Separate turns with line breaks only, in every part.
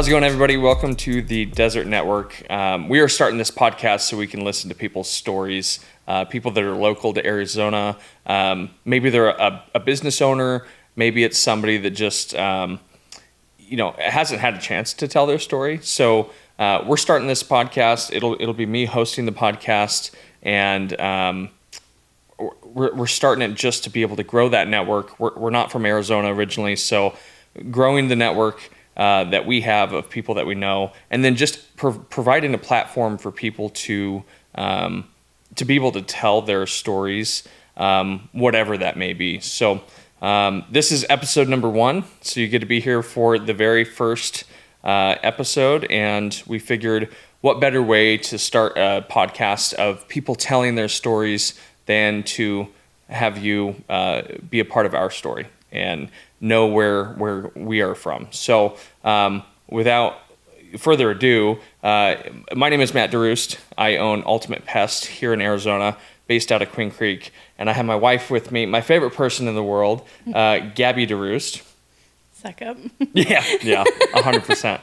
How's it going, everybody? Welcome to the Desert Network. We are starting this podcast so we can listen to people's stories, people that are local to Arizona. Maybe they're a business owner. Maybe it's somebody that just, hasn't had a chance to tell their story. So we're starting this podcast. It'll be me hosting the podcast, and we're starting it just to be able to grow that network. We're not from Arizona originally, so growing the network that we have of people that we know, and then just providing a platform for people to be able to tell their stories, whatever that may be. So this is episode number 1. So you get to be here for the very first episode, and we figured what better way to start a podcast of people telling their stories than to have you be a part of our story and know where we are from. So without further ado, my name is Matt DeRoest. I own Ultimate Pest here in Arizona, based out of Queen Creek. And I have my wife with me, my favorite person in the world, Gabby DeRoest.
Suck up.
Yeah, 100%.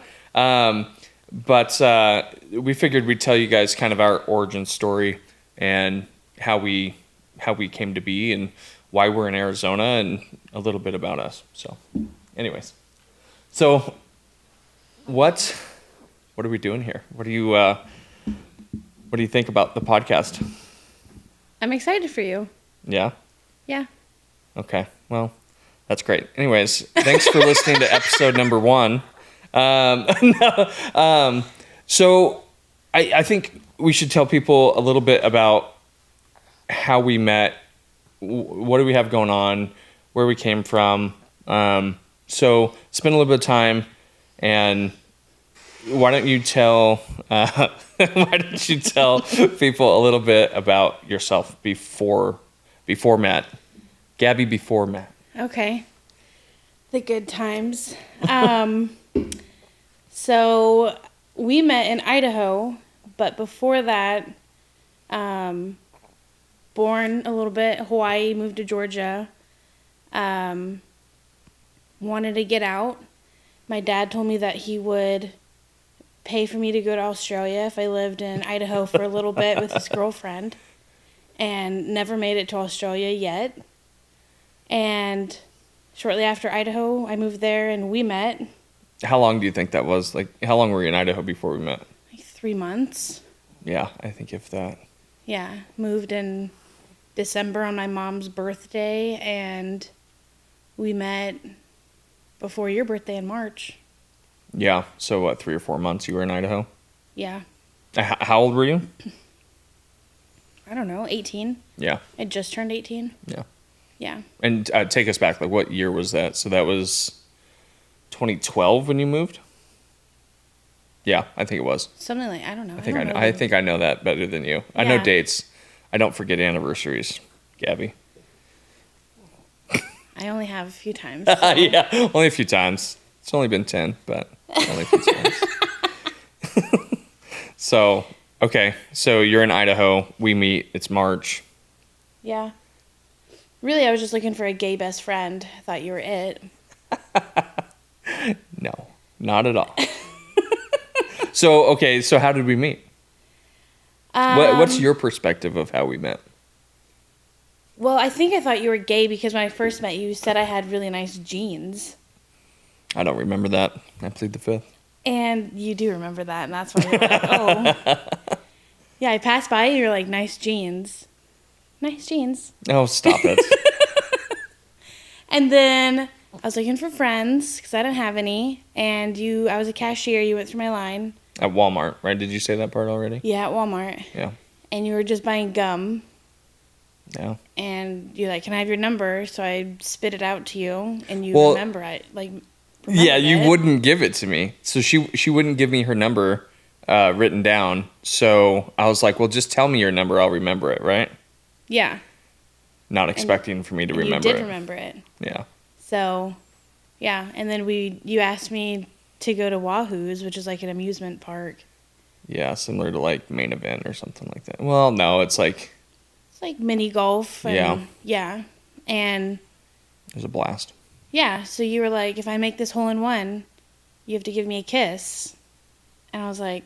But we figured we'd tell you guys kind of our origin story and how we came to be and why we're in Arizona and a little bit about us. So anyways, so what are we doing here? What do you think about the podcast?
I'm excited for you.
Yeah?
Yeah.
Okay. Well, that's great. Anyways, thanks for listening to episode number 1. So I think we should tell people a little bit about how we met. What do we have going on? Where we came from? So spend a little bit of time, and why don't you tell people a little bit about yourself before Matt, Gabby before Matt.
Okay. The good times. So we met in Idaho, but before that, born a little bit, Hawaii, moved to Georgia, wanted to get out. My dad told me that he would pay for me to go to Australia if I lived in Idaho for a little bit with his girlfriend, and never made it to Australia yet. And shortly after Idaho, I moved there and we met.
How long do you think that was? Like, how long were you in Idaho before we met?
Like 3 months.
Yeah, I think if that.
Yeah, moved in December on my mom's birthday, and we met before your birthday in March.
Yeah, so what, 3 or 4 months you were in Idaho?
Yeah.
How old were you?
I don't know, 18.
Yeah.
I just turned 18.
Yeah.
Yeah.
And take us back, like what year was that? So that was 2012 when you moved? Yeah, I think it was.
Something like, I don't know.
I think I know that better than you. Yeah. I know dates. I don't forget anniversaries, Gabby.
I only have a few times.
So. Yeah, only a few times. It's only been 10, but only a few times. So, okay. So you're in Idaho. We meet. It's March.
Yeah. Really, I was just looking for a gay best friend. I thought you were it.
No, not at all. So how did we meet? What's your perspective of how we met?
Well, I think I thought you were gay because when I first met you, you said I had really nice jeans.
I don't remember that. I plead the fifth.
And you do remember that, and that's why you're like, oh. Yeah, I passed by, you're like, nice jeans. Nice jeans.
Oh, stop it.
And then I was looking for friends because I didn't have any, and I was a cashier. You went through my line.
At Walmart, right? Did you say that part already?
Yeah, at Walmart.
Yeah.
And you were just buying gum.
Yeah.
And you're like, can I have your number? So I spit it out to you, and you remember it.
Yeah, you wouldn't give it to me. So she wouldn't give me her number written down. So I was like, well, just tell me your number. I'll remember it, right?
Yeah.
Not expecting for me to remember it.
You did remember it.
Yeah.
So, yeah. And then you asked me to go to Wahoo's, which is like an amusement park.
Yeah, similar to like Main Event or something like that. Well, no, it's like...
It's like mini golf. And,
yeah.
Yeah. And...
It was a blast.
Yeah, so you were like, if I make this hole in one, you have to give me a kiss. And I was like,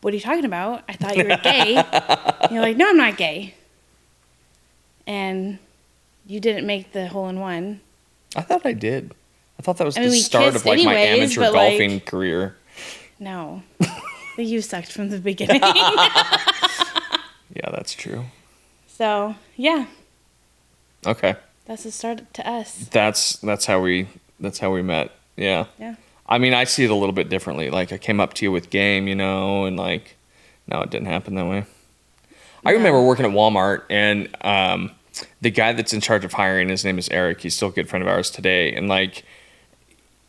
what are you talking about? I thought you were gay. And you're like, no, I'm not gay. And you didn't make the hole-in-one.
I thought I did. I thought that was
I mean,
the
we
start of like
kissed
my
anyways,
amateur
but,
golfing
like,
career.
No. You sucked from the beginning.
Yeah, that's true.
So, yeah.
Okay.
That's the start to us.
That's how we met. Yeah.
Yeah.
I mean, I see it a little bit differently. Like, I came up to you with game, you know, and like, no, it didn't happen that way. I remember working at Walmart, and the guy that's in charge of hiring, his name is Eric. He's still a good friend of ours today, and like,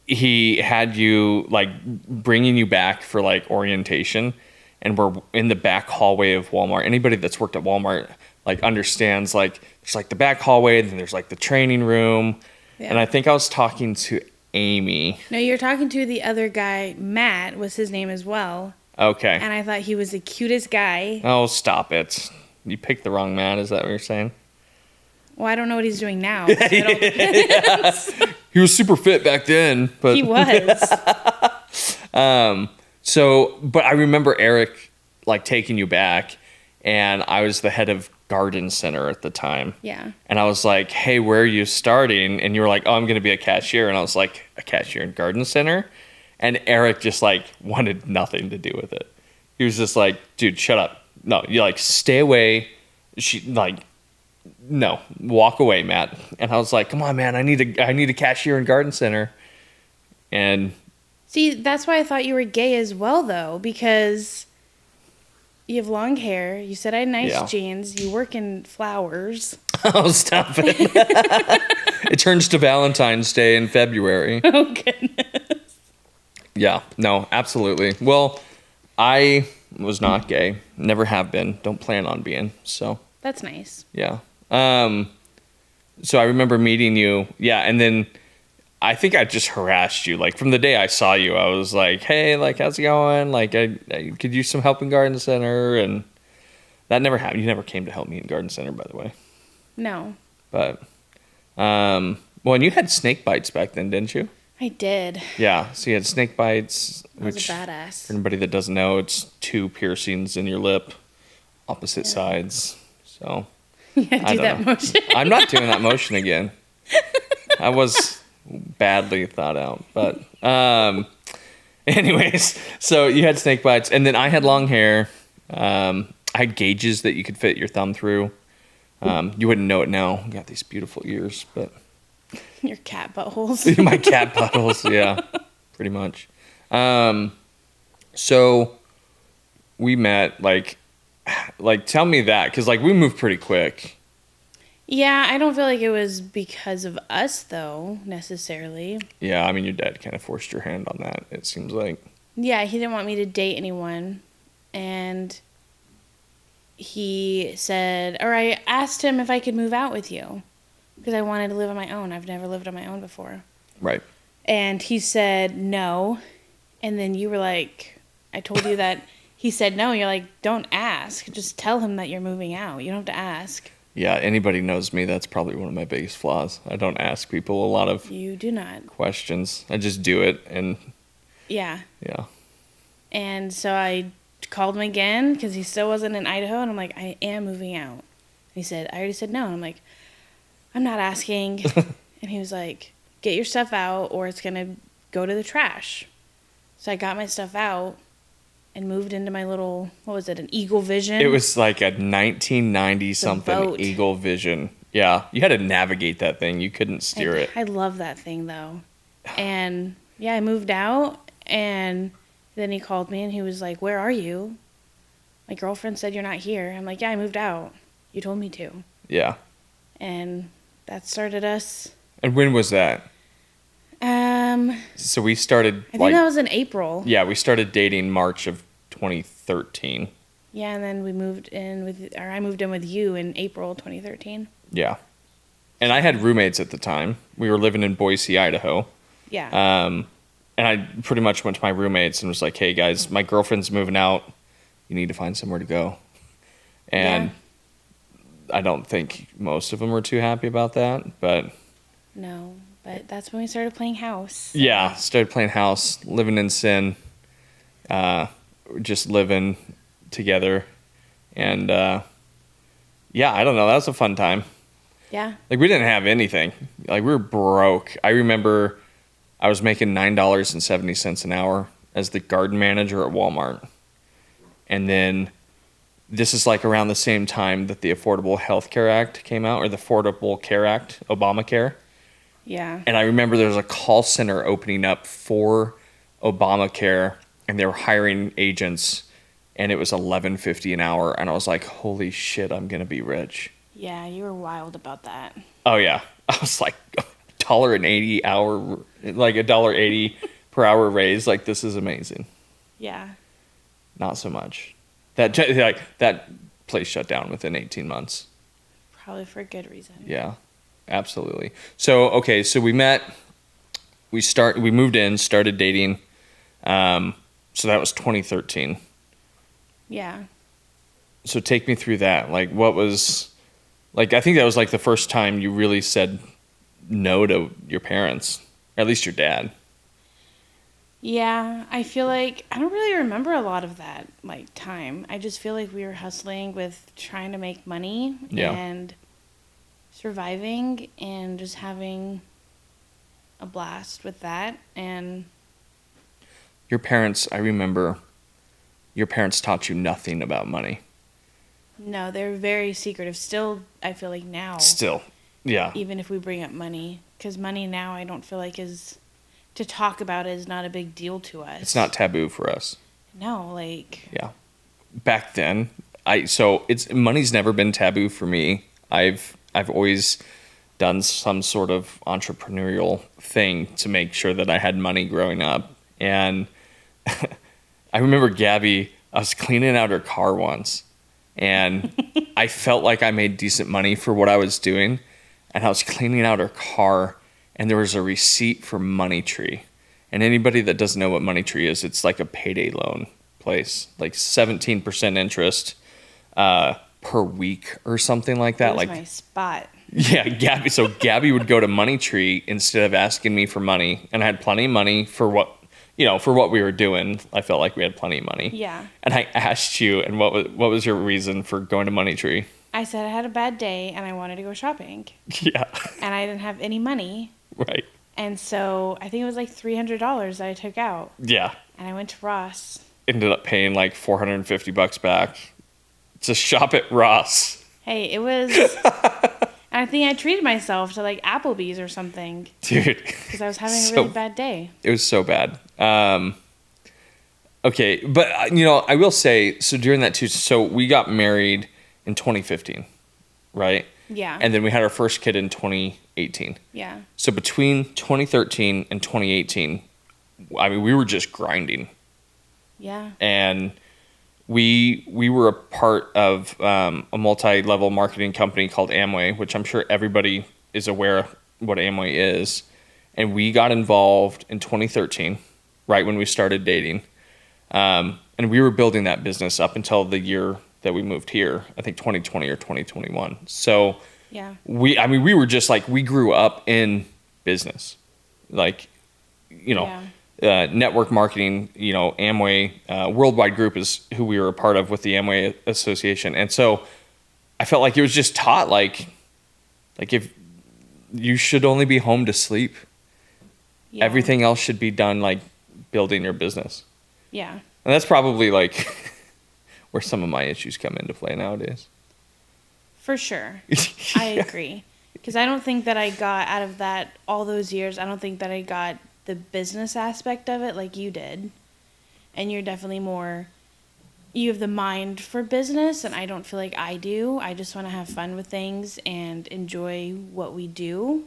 he had you like bringing you back for like orientation, and we're in the back hallway of Walmart. Anybody that's worked at Walmart like understands like there's like the back hallway, then there's like the training room, and I think I was talking to Amy.
No, you're talking to the other guy. Matt was his name as well.
Okay.
And I thought he was the cutest guy.
Oh, stop it. You picked the wrong Matt. Is that what you're saying?
Well, I don't know what he's doing now.
He was super fit back then, but
He was.
But I remember Eric like taking you back, and I was the head of garden center at the time.
Yeah.
And I was like, hey, where are you starting? And you were like, oh, I'm going to be a cashier. And I was like, a cashier in garden center? And Eric just like wanted nothing to do with it. He was just like, dude, shut up. No, you like stay away. No, walk away, Matt. And I was like, come on, man, I need a cashier in garden center. And
See, that's why I thought you were gay as well, though, because you have long hair. You said I had nice jeans. You work in flowers.
oh, stop it. It turns to Valentine's Day in February.
Oh, goodness.
Yeah, no, absolutely. Well, I was not gay. Never have been. Don't plan on being. So
That's nice.
yeah. So I remember meeting you. Yeah, and then I think I just harassed you. Like from the day I saw you, I was like, "Hey, like, how's it going? Like, I could use some help in garden center." And that never happened. You never came to help me in garden center, by the way.
No.
But well, and you had snake bites back then, didn't you?
I did.
Yeah, so you had snake bites,
I was
which,
a badass.
for anybody that doesn't know, it's 2 piercings in your lip, opposite sides. So
Yeah,
I
do
don't
that
know.
motion.
I'm not doing that motion again. I was badly thought out, but anyways, so you had snake bites, and then I had long hair. I had gauges that you could fit your thumb through. You wouldn't know it now. You got these beautiful ears, but
Your cat buttholes.
my cat puddles, yeah, pretty much. So we met, like tell me that, because like we moved pretty quick.
Yeah, I don't feel like it was because of us, though, necessarily.
Yeah, I mean, your dad kind of forced your hand on that, it seems like.
Yeah, he didn't want me to date anyone. And he said, or I asked him if I could move out with you because I wanted to live on my own. I've never lived on my own before.
Right.
And he said no. And then you were like, I told you that he said no. You're like, don't ask. Just tell him that you're moving out. You don't have to ask.
Yeah, anybody knows me, that's probably one of my biggest flaws. I don't ask people a lot of
You do not.
questions. I just do it, and
Yeah.
yeah.
And so I called him again because he still wasn't in Idaho. And I'm like, I am moving out. And he said, I already said no. And I'm like, I'm not asking. And he was like, get your stuff out or it's going to go to the trash. So I got my stuff out and moved into my little, what was it, an Eagle Vision?
It was like a 1990-something
boat.
Eagle Vision. Yeah, you had to navigate that thing. You couldn't steer it.
I love that thing, though. And, yeah, I moved out, and then he called me, and he was like, where are you? My girlfriend said you're not here. I'm like, yeah, I moved out. You told me to.
Yeah.
And that started us.
And when was that?
I
So we started,
think that was in April.
yeah, we started dating March of 2013.
Yeah, and then we moved in with, or I moved in with you in April 2013.
Yeah. And I had roommates at the time. We were living in Boise, Idaho.
Yeah.
And I pretty much went to my roommates and was like, hey, guys, my girlfriend's moving out. You need to find somewhere to go. And I don't think most of them were too happy about that, but
No. But that's when we started playing house.
Yeah, started playing house, living in sin, just living together. And yeah, I don't know. That was a fun time.
Yeah.
Like, we didn't have anything. Like, we were broke. I remember I was making $9.70 an hour as the garden manager at Walmart. And then this is like around the same time that the Affordable Health Care Act came out, or the Affordable Care Act, Obamacare.
Yeah.
And I remember there was a call center opening up for Obamacare, and they were hiring agents, and it was $11.50 an hour. And I was like, holy shit, I'm going to be rich.
Yeah, you were wild about that.
Oh, yeah. I was like, $1.80 hour, like $1.80 per hour raise. Like, this is amazing.
Yeah.
Not so much. That place shut down within 18 months.
Probably for a good reason.
Yeah, absolutely. So, okay, so we met, we moved in, started dating. So that was 2013.
Yeah.
So take me through that. Like, what was, like, I think that was like the first time you really said no to your parents, or at least your dad.
Yeah, I feel like I don't really remember a lot of that like time. I just feel like we were hustling with trying to make money and surviving and just having a blast with that. And
Your parents, I remember, your parents taught you nothing about money.
no, they're very secretive. Still, I feel like now,
Still, yeah.
even if we bring up money, because money now I don't feel like is to talk about is not a big deal to us.
It's not taboo for us.
No, like
Yeah. Back then, money's never been taboo for me. I've always done some sort of entrepreneurial thing to make sure that I had money growing up. And I remember Gabby, I was cleaning out her car once, and I felt like I made decent money for what I was doing. And I was cleaning out her car, and there was a receipt for Money Tree. And anybody that doesn't know what Money Tree is, it's like a payday loan place, like 17% interest per week or something like that.
it was
Like,
my spot.
yeah, Gabby. So Gabby would go to Money Tree instead of asking me for money, and I had plenty of money for what we were doing. I felt like we had plenty of money.
Yeah.
And I asked you, and what was your reason for going to Money Tree?
I said I had a bad day and I wanted to go shopping.
Yeah.
And I didn't have any money.
Right.
And so I think it was like $300 that I took out.
Yeah.
And I went to Ross.
Ended up paying like $450 back to shop at Ross.
Hey, it was. I think I treated myself to like Applebee's or something.
Dude.
Because I was having a really bad day.
It was so bad. Okay. But, I will say, so during that too, so we got married in 2015, right?
Yeah.
And then we had our first kid in 2018.
Yeah.
So between 2013 and 2018, I mean, we were just grinding.
Yeah.
And we were a part of a multi-level marketing company called Amway, which I'm sure everybody is aware of what Amway is. And we got involved in 2013, right when we started dating. And we were building that business up until the year that we moved here, I think 2020 or 2021. So
yeah,
we were just like, we grew up in business, like, network marketing, Amway, Worldwide Group is who we were a part of with the Amway Association. And so I felt like it was just taught, like if you should only be home to sleep, everything else should be done, like building your business.
Yeah.
And that's probably like where some of my issues come into play nowadays.
For sure. I agree. Because I don't think that I got out of that all those years, I don't think that I got the business aspect of it like you did. And you're definitely you have the mind for business, and I don't feel like I do. I just want to have fun with things and enjoy what we do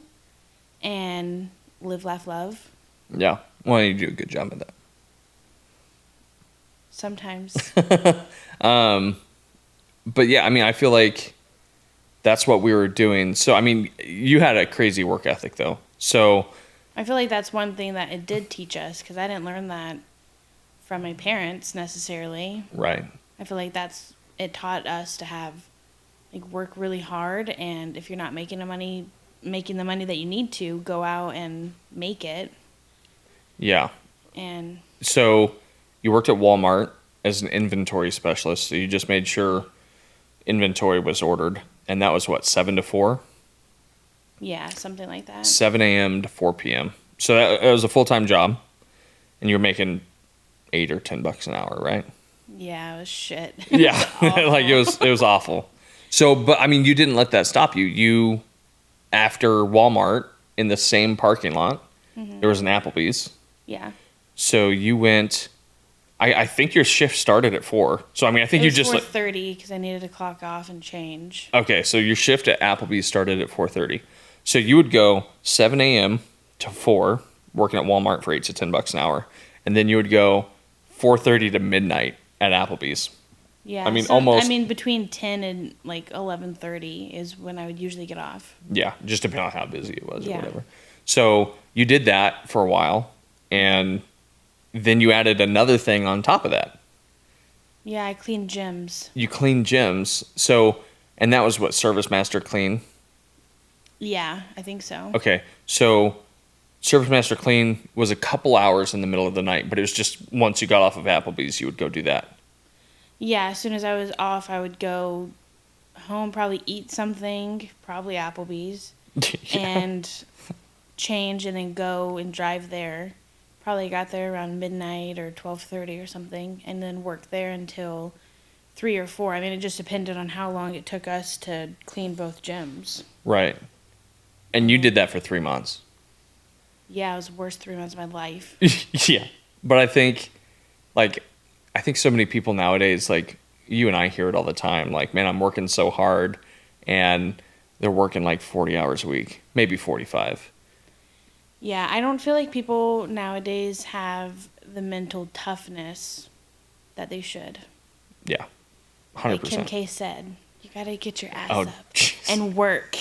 and live, laugh, love.
Yeah. Well, you do a good job of that.
Sometimes.
But yeah, I mean, I feel like that's what we were doing. So, I mean, you had a crazy work ethic though. So
I feel like that's one thing that it did teach us, because I didn't learn that from my parents necessarily.
Right.
I feel like it taught us to have, like, work really hard, and if you're not making the money making the money that you need to, go out and make it.
Yeah.
And
So you worked at Walmart as an inventory specialist. So you just made sure inventory was ordered. And that was what, 7 to 4?
yeah, something like that.
7 a.m. to 4 p.m. So that was a full-time job. And you were making $8 or $10 an hour, right?
Yeah, it was shit.
Yeah. Like it was awful. So, but I mean, you didn't let that stop you. You, after Walmart in the same parking lot, there was an Applebee's.
Yeah.
So you went, I think your shift started at 4. So, I mean, I think
It
you
was
just
4:30 because I needed to clock off and change.
okay, so your shift at Applebee's started at 4:30. So you would go 7 a.m. to 4, working at Walmart for $8 to $10 an hour. And then you would go 4:30 to midnight at Applebee's.
Yeah.
I mean, almost.
I mean, between 10 and like 11:30 is when I would usually get off.
Yeah, just depending on how busy it was or
Yeah.
whatever. So you did that for a while, and then you added another thing on top of that.
Yeah, I cleaned gyms.
You cleaned gyms. So, and that was what, Service Master Clean?
Yeah, I think so.
Okay, so Service Master Clean was a couple hours in the middle of the night, but it was just once you got off of Applebee's, you would go do that.
Yeah, as soon as I was off, I would go home, probably eat something, probably Applebee's,
Yeah.
and change, and then go and drive there. Probably got there around midnight or 12:30 or something, and then work there until 3 or 4. I mean, it just depended on how long it took us to clean both gyms.
Right. And you did that for 3 months.
Yeah, it was the worst 3 months of my life.
Yeah. But I think so many people nowadays, like you and I hear it all the time, like, man, I'm working so hard, and they're working like 40 hours a week, maybe 45.
Yeah, I don't feel like people nowadays have the mental toughness that they should.
Yeah. 100%.
Like Kim K said, you gotta get your ass
Oh,
up
jeez.
and work.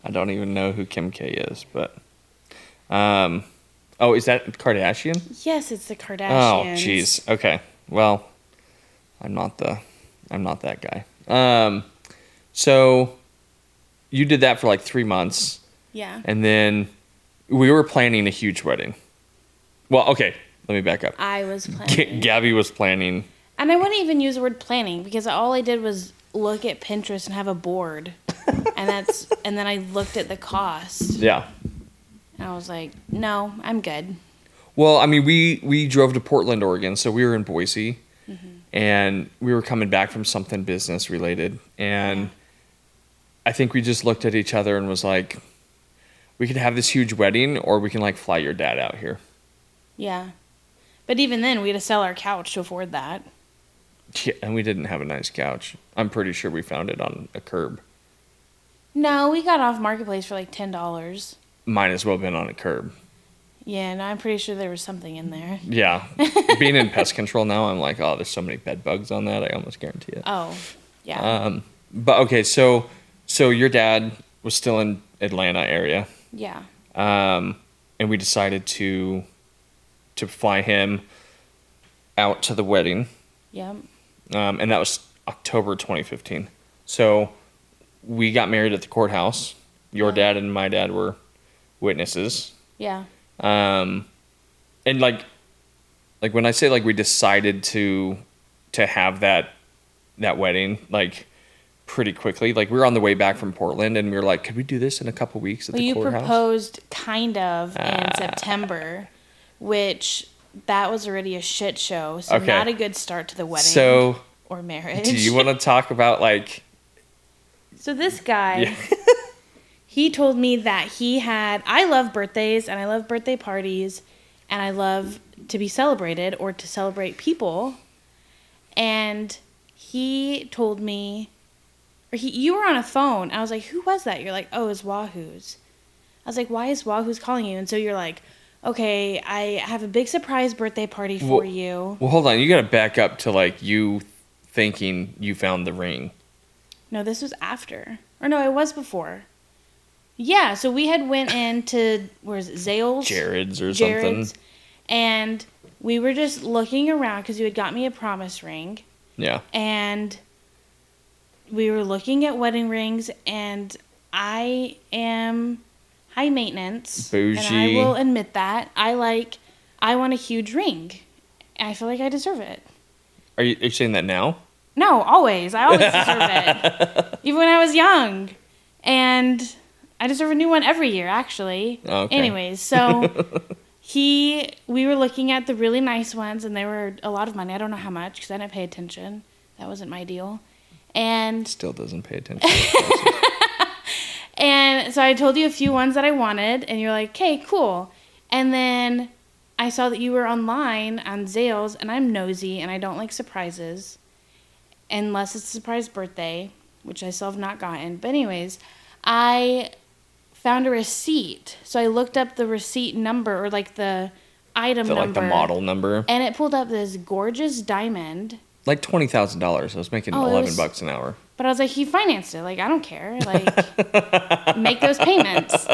I don't even know who Kim K is, but oh, is that Kardashian?
Yes, it's the
Oh,
Kardashians.
jeez. Okay. Well, I'm not that guy. So you did that for like 3 months,
Yeah.
and then we were planning a huge wedding. Well, okay, let me back up.
I was planning.
Gabby was planning.
And I wouldn't even use the word planning because all I did was look at Pinterest and have a board. and then I looked at the cost.
Yeah.
And I was like, no, I'm good.
Well, I mean, we drove to Portland, Oregon, so we were in Boise, and we were coming back from something business related, and I think we just looked at each other and was like, we could have this huge wedding, or we can like fly your dad out here.
Yeah. But even then, we had to sell our couch to afford that.
Yeah, and we didn't have a nice couch. I'm pretty sure we found it on a curb.
No, we got off Marketplace for like $10.
Might as well have been on a curb.
Yeah, no, I'm pretty sure there was something in there.
Yeah. Being in pest control now, I'm like, oh, there's so many bed bugs on that. I almost guarantee it.
Oh, yeah.
But okay, so your dad was still in Atlanta area.
Yeah.
And we decided to fly him out to the wedding.
Yep.
And that was October 2015. So we got married at the courthouse. Your dad and my dad were witnesses.
Yeah.
And like when I say like we decided to have that wedding, like pretty quickly, like we were on the way back from Portland and we were like, could we do this in a couple weeks at the courthouse?
You proposed kind of in September, which that was already a shit show. So
Okay.
not a good start to the wedding or marriage.
Do you want to talk about like...
So this guy, he told me that I love birthdays and I love birthday parties and I love to be celebrated or to celebrate people. And he told me, you were on a phone. I was like, who was that? You're like, oh, it's Wahoo's. I was like, why is Wahoo's calling you? And so you're like, okay, I have a big surprise birthday party for you.
Well, hold on. You got to back up to like you thinking you found the ring.
No, this was after. Or no, it was before. Yeah, so we had went into, where's it, Zales?
Jared's or
Jared's,
something.
And we were just looking around because you had got me a promise ring.
Yeah.
And we were looking at wedding rings, and I am high maintenance.
Bougie.
And I will admit that. I want a huge ring. I feel like I deserve it.
Are you saying that now?
No, always. I always deserve it. Even when I was young. And I deserve a new one every year, actually.
Okay.
Anyways, so we were looking at the really nice ones, and they were a lot of money. I don't know how much, because I didn't pay attention. That wasn't my deal. And
still doesn't pay attention.
And so I told you a few ones that I wanted, and you're like, okay, cool. And then I saw that you were online on Zales, and I'm nosy, and I don't like surprises, unless it's a surprise birthday, which I still have not gotten. But anyways, I found a receipt. So I looked up the receipt number, or like the item number.
Like the model number.
And it pulled up this gorgeous diamond.
Like $20,000. I was making $11 an hour.
But I was like, he financed it. Like, I don't care. Like, make those payments.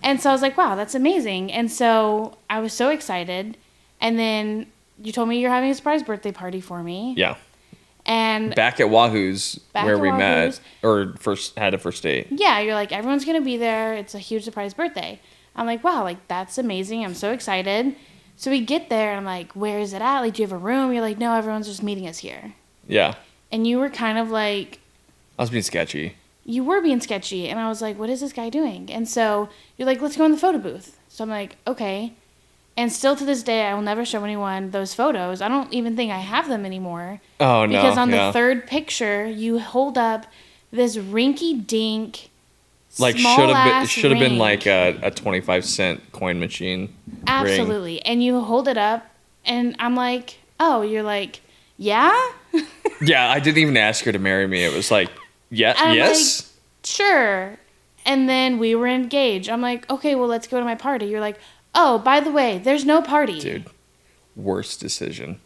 And so I was like, wow, that's amazing. And so I was so excited. And then you told me you're having a surprise birthday party for me.
Yeah.
And
back at Wahoo's, where we met, or had a first date.
Yeah, you're like, everyone's going to be there. It's a huge surprise birthday. I'm like, wow, like, that's amazing. I'm so excited. So we get there, and I'm like, where is it at? Like, do you have a room? You're like, no, everyone's just meeting us here.
Yeah.
And you were kind of like...
I was being sketchy.
You were being sketchy, and I was like, what is this guy doing? And so you're like, let's go in the photo booth. So I'm like, okay. And still to this day, I will never show anyone those photos. I don't even think I have them anymore.
Oh, no.
Because on the third picture, you hold up this rinky-dink,
like, should have been like a 25-cent coin machine.
Absolutely.
Ring.
And you hold it up, and I'm like, oh, you're like, yeah?
Yeah, I didn't even ask her to marry me. It was like, yeah, yes?
Like, sure. And then we were engaged. I'm like, okay, well, let's go to my party. You're like, oh, by the way, there's no party.
Dude, worst decision.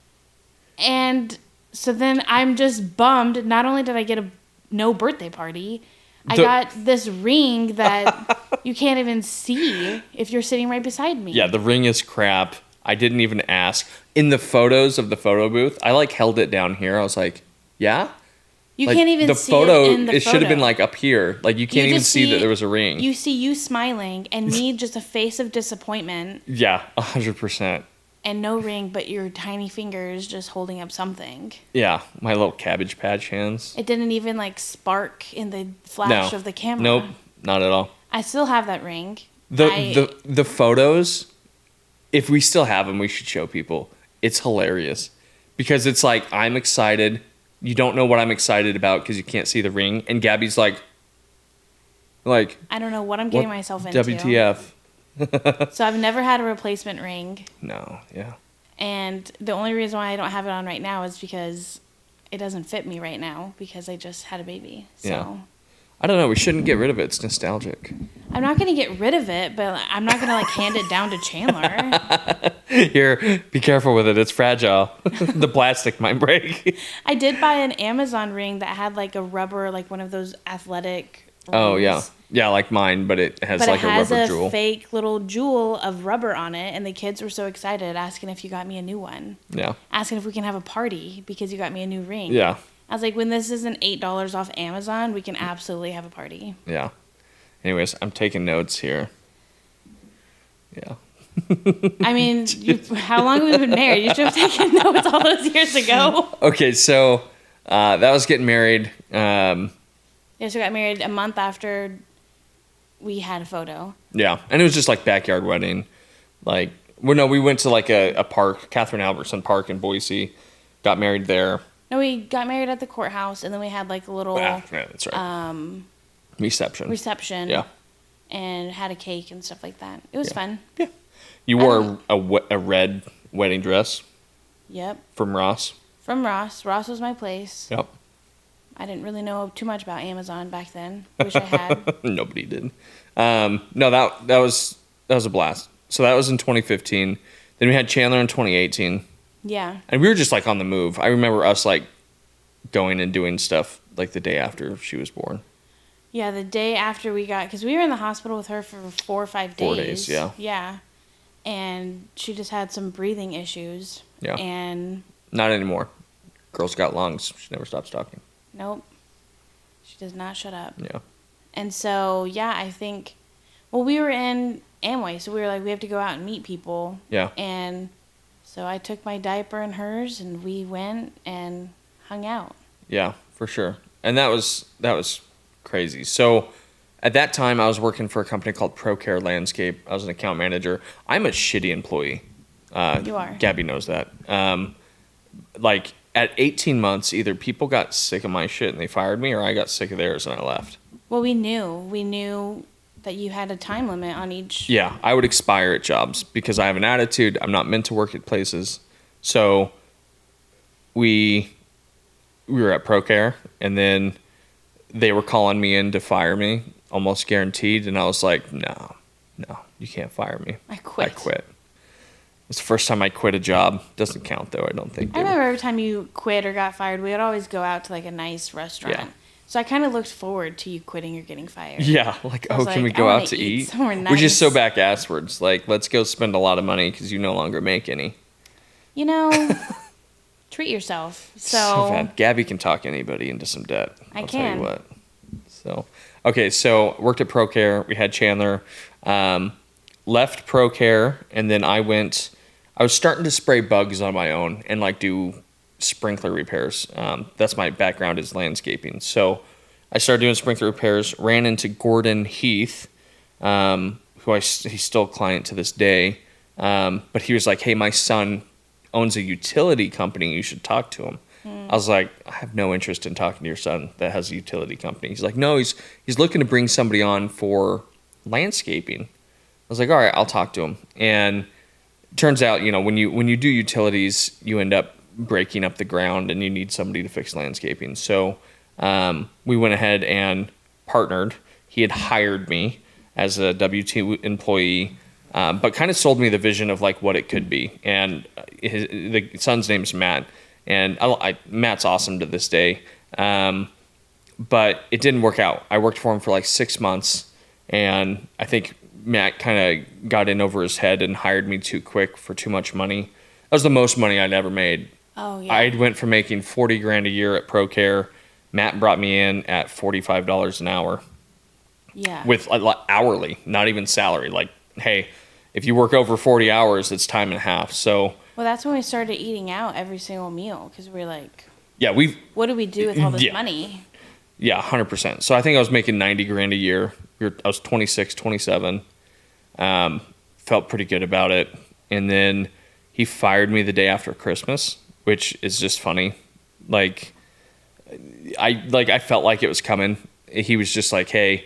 And so then I'm just bummed. Not only did I get no birthday party, I got this ring that you can't even see if you're sitting right beside me.
Yeah, the ring is crap. I didn't even ask. In the photos of the photo booth, I like held it down here. I was like, yeah?
You
like,
can't even
the
see
photo,
it in the photo.
It should have been like up here. Like you can't even see that there was a ring.
You see you smiling and me just a face of disappointment.
Yeah, 100%.
And no ring, but your tiny fingers just holding up something.
Yeah, my little Cabbage Patch hands.
It didn't even like spark in the flash of the camera.
Nope, not at all.
I still have that ring.
The photos, if we still have them, we should show people. It's hilarious. Because it's like, I'm excited. You don't know what I'm excited about because you can't see the ring. And Gabby's like,
I don't know what I'm getting myself into.
WTF.
So I've never had a replacement ring.
No, yeah.
And the only reason why I don't have it on right now is because it doesn't fit me right now because I just had a baby. So
yeah. I don't know. We shouldn't get rid of it. It's nostalgic.
I'm not going to get rid of it, but I'm not going to hand it down to Chandler.
Here, be careful with it. It's fragile. The plastic might break.
I did buy an Amazon ring that had like a rubber, like one of those athletic rings.
Oh, yeah. Yeah, like mine, but it has like a rubber jewel. But it has a
fake little jewel of rubber on it, and the kids were so excited asking if you got me a new one.
Yeah.
Asking if we can have a party because you got me a new ring.
Yeah.
I was like, when this isn't $8 off Amazon, we can absolutely have a party.
Yeah. Anyways, I'm taking notes here. Yeah.
I mean, how long have we been married? You should have taken notes all those years ago.
Okay, so that was getting married.
Yeah, so we got married a month after we had a photo.
Yeah, and it was just like backyard wedding. Like, well, no, we went to like a park, Catherine Albertson Park in Boise. Got married there.
No, we got married at the courthouse, and then we had like a little
yeah, that's right. Reception. Yeah.
And had a cake and stuff like that. It was fun.
Yeah. You wore a red wedding dress.
Yep.
From Ross.
From Ross. Ross was my place.
Yep.
I didn't really know too much about Amazon back then. Wish I had.
Nobody did. No, that was a blast. So that was in 2015. Then we had Chandler in 2018.
Yeah.
And we were just like on the move. I remember us like going and doing stuff like the day after she was born.
Yeah, the day after we got, because we were in the hospital with her for 4 or 5 days.
4 days, yeah.
Yeah. And she just had some breathing issues.
Yeah.
And.
Not anymore. Girl's got lungs. She never stops talking.
Nope. She does not shut up.
Yeah.
And so, yeah, I think, well, we were in Amway, so we were like, we have to go out and meet people.
Yeah.
And so I took my diaper and hers, and we went and hung out.
Yeah, for sure. And that was crazy. So at that time, I was working for a company called ProCare Landscape. I was an account manager. I'm a shitty employee.
You are.
Gabby knows that. Like at 18 months, either people got sick of my shit and they fired me, or I got sick of theirs and I left.
Well, we knew that you had a time limit on each.
Yeah, I would expire at jobs because I have an attitude. I'm not meant to work at places. So we were at ProCare, and then they were calling me in to fire me, almost guaranteed. And I was like, no, you can't fire me.
I quit.
It's the first time I quit a job. Doesn't count, though, I don't think.
I remember every time you quit or got fired, we would always go out to like a nice restaurant.
Yeah.
So I kind of looked forward to you quitting or getting fired.
Yeah, like,
I was
can we
like,
go
I
out
wanna
to
eat
eat?
somewhere nice.
Which is so back-asswards. Like, let's go spend a lot of money because you no longer make any.
You know, treat yourself. So
bad. Gabby can talk anybody into some debt. I'll tell
can.
you what. So, okay, so worked at ProCare. We had Chandler. Left ProCare, and then I was starting to spray bugs on my own and like do sprinkler repairs. That's my background is landscaping. So I started doing sprinkler repairs, ran into Gordon Heath, he's still a client to this day. But he was like, hey, my son owns a utility company. You should talk to him. I was like, I have no interest in talking to your son that has a utility company. He's like, no, he's looking to bring somebody on for landscaping. I was like, all right, I'll talk to him. And it turns out, when you do utilities, you end up breaking up the ground and you need somebody to fix landscaping. So we went ahead and partnered. He had hired me as a W-2 employee, but kind of sold me the vision of like what it could be. And the son's name is Matt, and Matt's awesome to this day. But it didn't work out. I worked for him for like 6 months, and I think Matt kind of got in over his head and hired me too quick for too much money. That was the most money I'd ever made.
Oh yeah.
I went from making $40,000 a year at ProCare. Matt brought me in at $45 an hour.
Yeah.
With hourly, not even salary. Like, hey, if you work over 40 hours, it's time and a half. So.
Well, that's when we started eating out every single meal because we were like,
yeah,
what do we do with all this money?
Yeah, 100%. So I think I was making $90,000 a year. I was 26, 27. Felt pretty good about it. And then he fired me the day after Christmas, which is just funny. Like I felt like it was coming. He was just like, hey,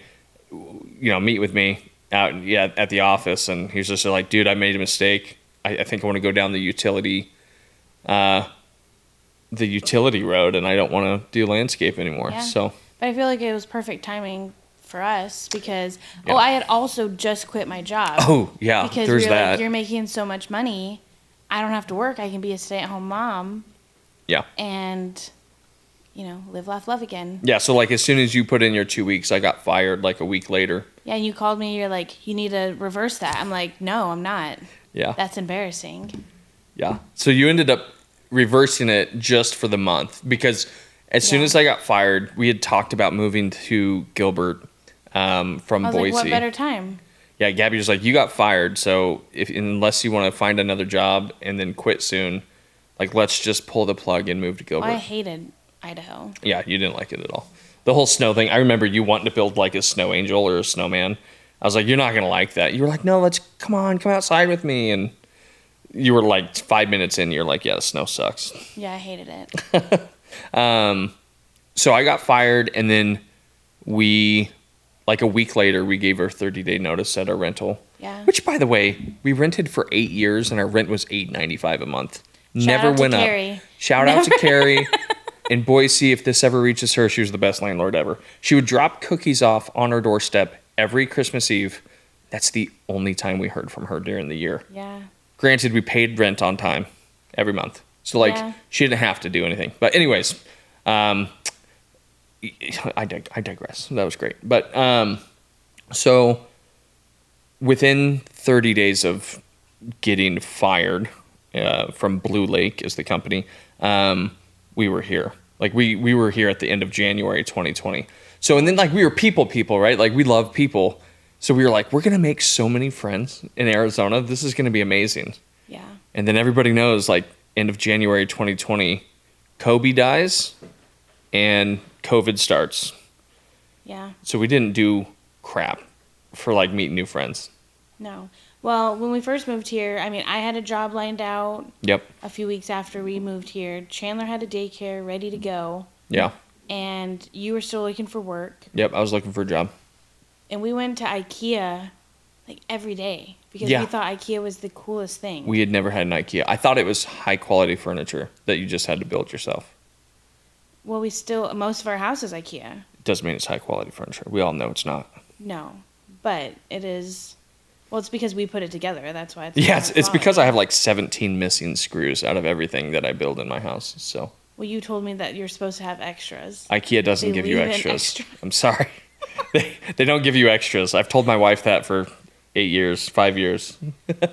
meet with me out at the office. And he was just like, dude, I made a mistake. I think I want to go down the utility road, and I don't want to do landscape anymore.
Yeah.
So,
but I feel like it was perfect timing for us because I had also just quit my job.
Oh yeah,
because
there's
we were
that.
like, you're making so much money, I don't have to work. I can be a stay-at-home mom.
Yeah.
And live, laugh, love again.
Yeah. So like as soon as you put in your 2 weeks, I got fired like a week later.
Yeah, and you called me. You're like, you need to reverse that. I'm like, no, I'm not.
Yeah.
That's embarrassing.
Yeah. So you ended up reversing it just for the month because as soon as I got fired, we had talked about moving to Gilbert from
I was
Boise.
like, what better time?
Yeah, Gabby was like, you got fired, so unless you want to find another job and then quit soon, like let's just pull the plug and move to Gilbert.
Well, I hated Idaho.
Yeah, you didn't like it at all. The whole snow thing. I remember you wanting to build like a snow angel or a snowman. I was like, you're not going to like that. You were like, no, come outside with me. And you were like 5 minutes in, you're like, yeah, the snow sucks.
Yeah, I hated it.
So I got fired, and then like a week later, we gave our 30-day notice at our rental.
Yeah.
Which, by the way, we rented for 8 years, and our rent was $8.95 a month.
Shout
Never
out to
went up.
Carrie.
Shout out to Carrie. In Boise, if this ever reaches her, she was the best landlord ever. She would drop cookies off on our doorstep every Christmas Eve. That's the only time we heard from her during the year.
Yeah.
Granted, we paid rent on time every month. So, she didn't have to do anything. But anyways, I digress. That was great. But so within 30 days of getting fired from Blue Lake is the company, we were here. Like we were here at the end of January 2020. So, and then like we were people, right? Like we love people. So we were like, we're going to make so many friends in Arizona. This is going to be amazing.
Yeah.
And then everybody knows, like, end of January 2020, Kobe dies and COVID starts.
Yeah.
So we didn't do crap for, like, meeting new friends.
No. Well, when we first moved here, I mean, I had a job lined out.
Yep.
A few weeks after we moved here. Chandler had a daycare ready to go.
Yeah.
And you were still looking for work.
Yep, I was looking for a job.
And we went to IKEA, like, every day. Because
Yeah.
we thought IKEA was the coolest thing.
We had never had an IKEA. I thought it was high-quality furniture that you just had to build yourself.
Well, most of our house is IKEA.
Doesn't mean it's high-quality furniture. We all know it's not.
No. But it is... Well, it's because we put it together. That's why it's...
Yeah, it's because I have, like, 17 missing screws out of everything that I build in my house, so...
Well, you told me that you're supposed to have extras.
IKEA doesn't
They
give you
leave in
extras.
extra.
I'm sorry. They don't give you extras. I've told my wife that for 5 years.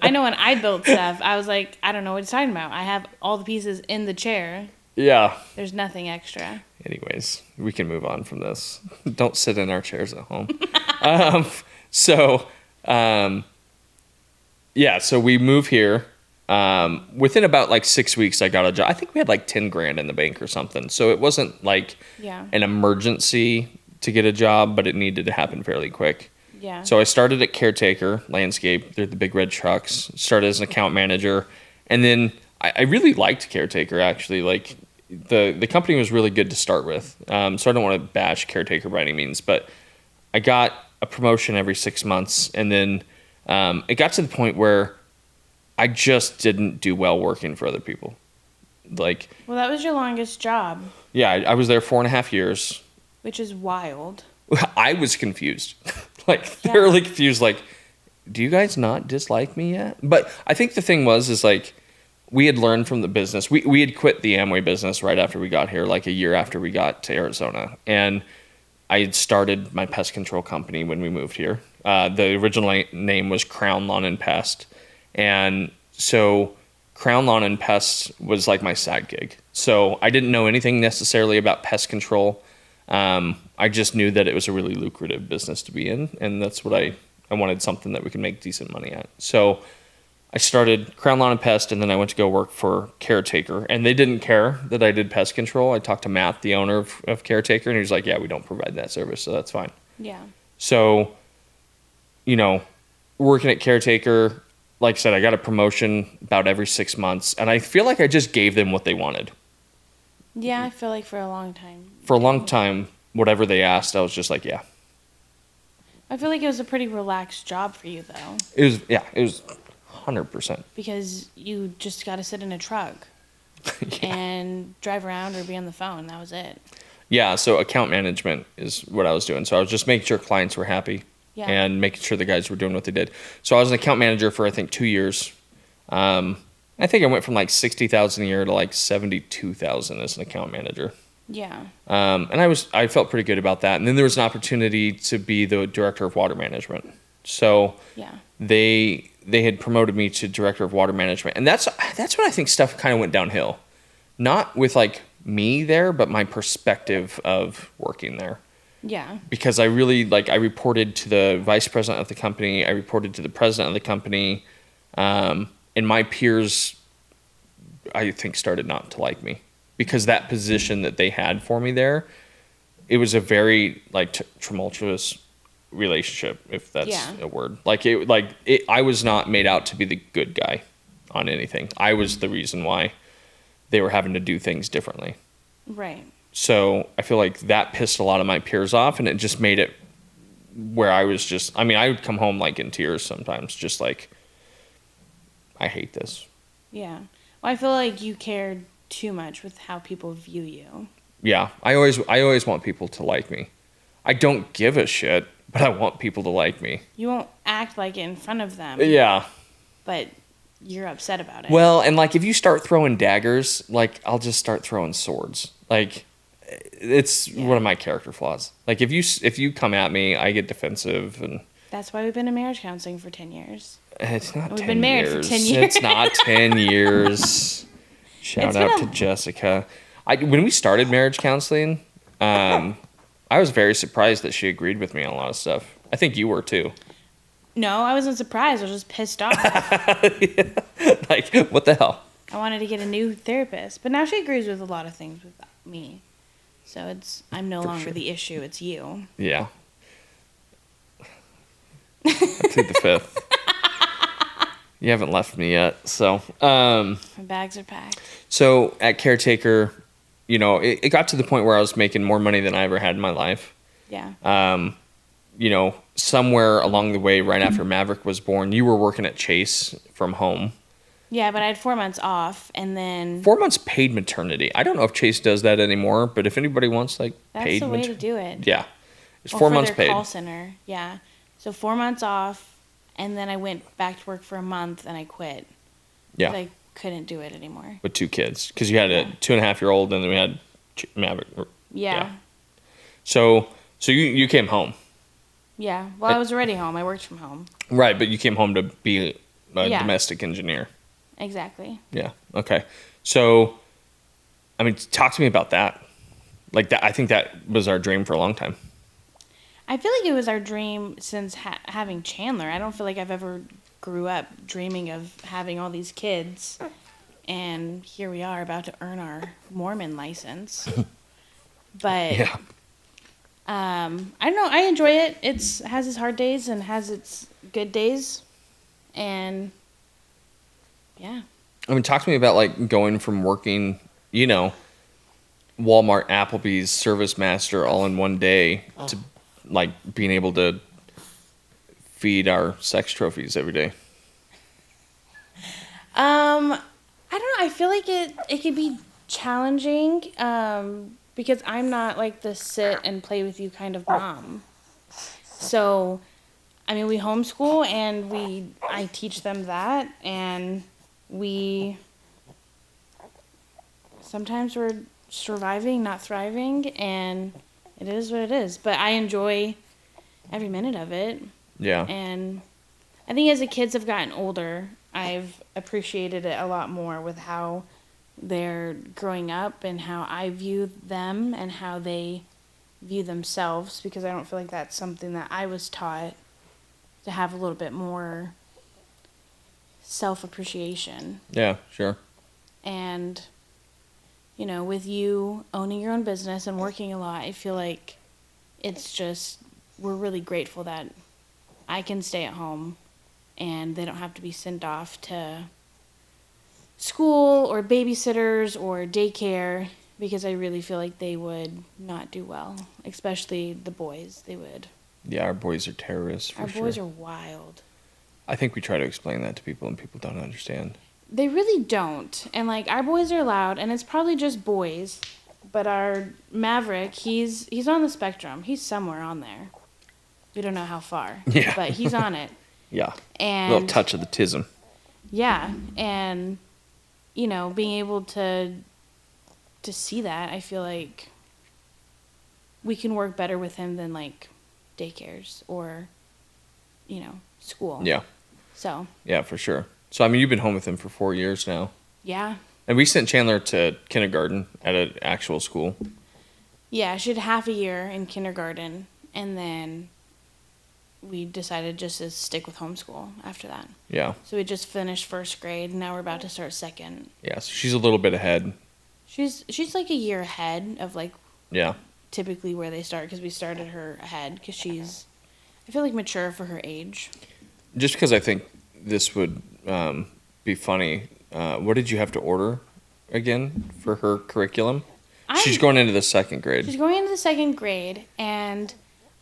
I know when I built stuff, I was like, I don't know what he's talking about. I have all the pieces in the chair.
Yeah.
There's nothing extra.
Anyways, we can move on from this. Don't sit in our chairs at home. So we move here. Within about like 6 weeks, I got a job. I think we had like 10 grand in the bank or something. So it wasn't like an emergency to get a job, but it needed to happen fairly quick.
Yeah.
So I started at Caretaker Landscape. They're the big red trucks. Started as an account manager. And then I really liked Caretaker, actually. Like, the company was really good to start with. So I don't want to bash Caretaker by any means, but I got a promotion every 6 months. And then it got to the point where I just didn't do well working for other people. Like,
well, that was your longest job.
Yeah, I was there 4.5 years.
Which is wild.
I was confused. Like, thoroughly confused. Like, do you guys not dislike me yet? But I think the thing is like, we had learned from the business. We had quit the Amway business right after we got here, like a year after we got to Arizona. And I had started my pest control company when we moved here. The original name was Crown Lawn and Pest. And so Crown Lawn and Pest was like my side gig. So I didn't know anything necessarily about pest control. I just knew that it was a really lucrative business to be in, and that's what I wanted, something that we could make decent money at. So I started Crown Lawn and Pest, and then I went to go work for Caretaker, and they didn't care that I did pest control. I talked to Matt, the owner of Caretaker, and he was like, yeah, we don't provide that service, so that's fine.
Yeah.
So, working at Caretaker, like I said, I got a promotion about every 6 months, and I feel like I just gave them what they wanted.
Yeah, I feel like for a long time.
For a long time, whatever they asked, I was just like, yeah.
I feel like it was a pretty relaxed job for you, though.
It was 100%.
Because you just got to sit in a truck and drive around or be on the phone. That was it. Yeah,
so account management is what I was doing. So I was just making sure clients were happy and making sure the guys were doing what they did. So I was an account manager for, I think, 2 years. I think I went from like 60,000 a year to like 72,000 as an account manager.
Yeah.
And I felt pretty good about that. And then there was an opportunity to be the director of water management. So they had promoted me to director of water management. And that's when I think stuff kind of went downhill. Not with like me there, but my perspective of working there.
Yeah.
Because I really, I reported to the vice president of the company. I reported to the president of the company. And my peers, I think, started not to like me because that position that they had for me there, it was a very tumultuous relationship, if that's a word. I was not made out to be the good guy on anything. I was the reason why they were having to do things differently.
Right.
So I feel like that pissed a lot of my peers off, and it just made it where I was just, I would come home in tears sometimes, just I hate this. Yeah.
Well, I feel like you cared too much with how people view you.
Yeah. I always want people to like me. I don't give a shit, but I want people to like me.
You won't act like it in front of them.
Yeah.
But you're upset about it.
Well, and if you start throwing daggers, I'll just start throwing swords. It's one of my character flaws. If you come at me, I get defensive, and
that's why we've been in marriage counseling for 10 years.
It's not 10 years.
We've been married for 10 years.
It's not 10 years. Shout out to Jessica. When we started marriage counseling, I I was very surprised that she agreed with me on a lot of stuff. I think you were too.
No, I wasn't surprised. I was just pissed off.
Like, what the hell?
I wanted to get a new therapist, but now she agrees with a lot of things with me. So I'm no longer the issue. It's you.
Yeah. I plead the fifth. You haven't left me yet, so.
My bags are packed.
So at Caretaker, you know, it got to the point where I was making more money than I ever had in my life.
Yeah.
You know, somewhere along the way, right after Maverick was born, you were working at Chase from home.
Yeah, but I had 4 months off, and then
4 months paid maternity. I don't know if Chase does that anymore, but if anybody wants like
that's
paid
the way to do it.
yeah, it's
Or
4
for
months
their
paid.
call center. Yeah. So 4 months off, and then I went back to work for a month, and I quit.
Yeah,
I couldn't do it anymore.
with 2 kids because you had a 2.5-year-old, and then we had Maverick.
Yeah.
So you came home.
Yeah. Well, I was already home. I worked from home.
Right, but you came home to be a
Yeah.
domestic engineer.
Exactly.
Yeah. Okay. So, I mean, talk to me about that. Like that, I think that was our dream for a long time.
I feel like it was our dream since having Chandler. I don't feel like I've ever grew up dreaming of having all these kids, and here we are about to earn our Mormon license. But
Yeah.
I don't know. I enjoy it. It has its hard days and has its good days, and yeah.
I mean, talk to me about like going from working, you know, Walmart, Applebee's, Service Master all in one day to like being able to feed our sex trophies every day.
I don't know. I feel like it could be challenging because I'm not like the sit and play with you kind of mom. So, I mean, we homeschool and I teach them that, and sometimes we're surviving, not thriving, and it is what it is. But I enjoy every minute of it.
Yeah.
And I think as the kids have gotten older, I've appreciated it a lot more with how they're growing up and how I view them and how they view themselves, because I don't feel like that's something that I was taught, to have a little bit more self-appreciation.
Yeah, sure.
And, you know, with you owning your own business and working a lot, I feel like we're really grateful that I can stay at home and they don't have to be sent off to school or babysitters or daycare, because I really feel like they would not do well, especially the boys. They would.
Yeah, our boys are terrorists for sure.
Our boys are wild.
I think we try to explain that to people and people don't understand.
They really don't. And like, our boys are loud, and it's probably just boys, but our Maverick, he's on the spectrum. He's somewhere on there. We don't know how far.
Yeah.
But he's on it.
Yeah.
And
A little touch of the tism.
yeah, and you know, being able to see that, I feel like we can work better with him than like daycares or, you know, school.
Yeah.
So.
Yeah, for sure. So, I mean, you've been home with him for 4 years now.
Yeah.
And we sent Chandler to kindergarten at an actual school.
Yeah, she had half a year in kindergarten, and then we decided just to stick with homeschool after that.
Yeah.
So we just finished first grade, and now we're about to start second.
Yeah, so she's a little bit ahead.
She's like a year ahead of like
Yeah.
typically where they start, because we started her ahead because she's, I feel like, mature for her age.
Just because I think this would be funny, what did you have to order again for her curriculum? She's going into the second grade.
She's going into the second grade, and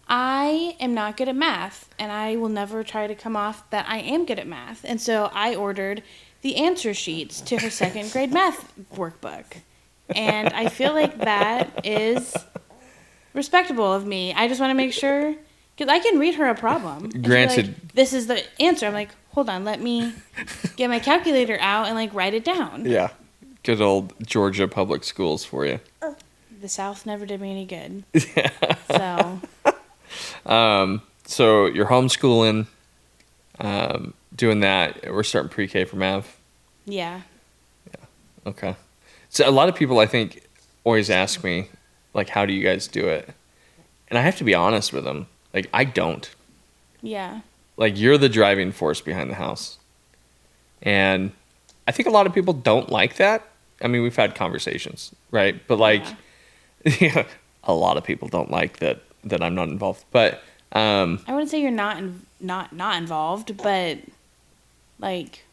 I am not good at math, and I will never try to come off that I am good at math. And so I ordered the answer sheets to her second grade math workbook. And I feel like that is respectable of me. I just want to make sure, because I can read her a problem. And she'll be
Granted.
like, this is the answer. I'm like, hold on, let me get my calculator out and like write it down.
Yeah. Good old Georgia public schools for you.
The South never did me any good.
Yeah.
So.
So you're homeschooling, doing that. We're starting pre-K for Mav.
Yeah.
Okay. So a lot of people, I think, always ask me, like, how do you guys do it? And I have to be honest with them. Like, I don't.
Yeah.
Like, you're the driving force behind the house. And I think a lot of people don't like that. I mean, we've had conversations, right? But like, yeah, a lot of people don't like that I'm not involved. But
I wouldn't say you're not involved, but like,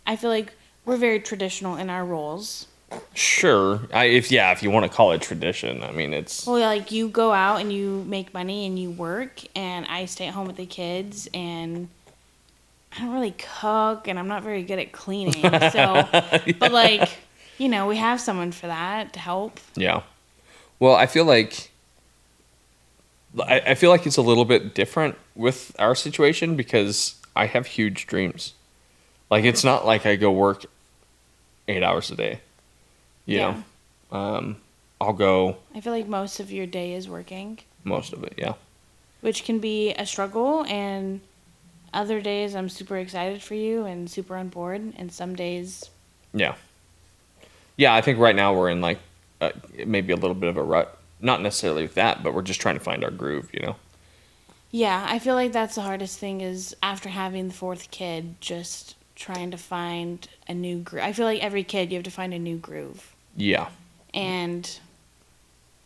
I feel like we're very traditional in our roles.
sure, if you want to call it tradition, I mean, it's
Well, like, you go out and you make money and you work, and I stay at home with the kids, and I don't really cook, and I'm not very good at cleaning. So, but like, we have someone for that to help.
yeah. Well, I feel like it's a little bit different with our situation because I have huge dreams. Like, it's not like I go work 8 hours a day. You know, I'll go.
I feel like most of your day is working.
Most of it, yeah.
Which can be a struggle, and other days I'm super excited for you and super on board, and some days...
Yeah. Yeah, I think right now we're in, like, maybe a little bit of a rut. Not necessarily with that, but we're just trying to find our groove,
Yeah, I feel like that's the hardest thing is after having the fourth kid, just trying to find a new groove. I feel like every kid, you have to find a new groove.
Yeah.
And,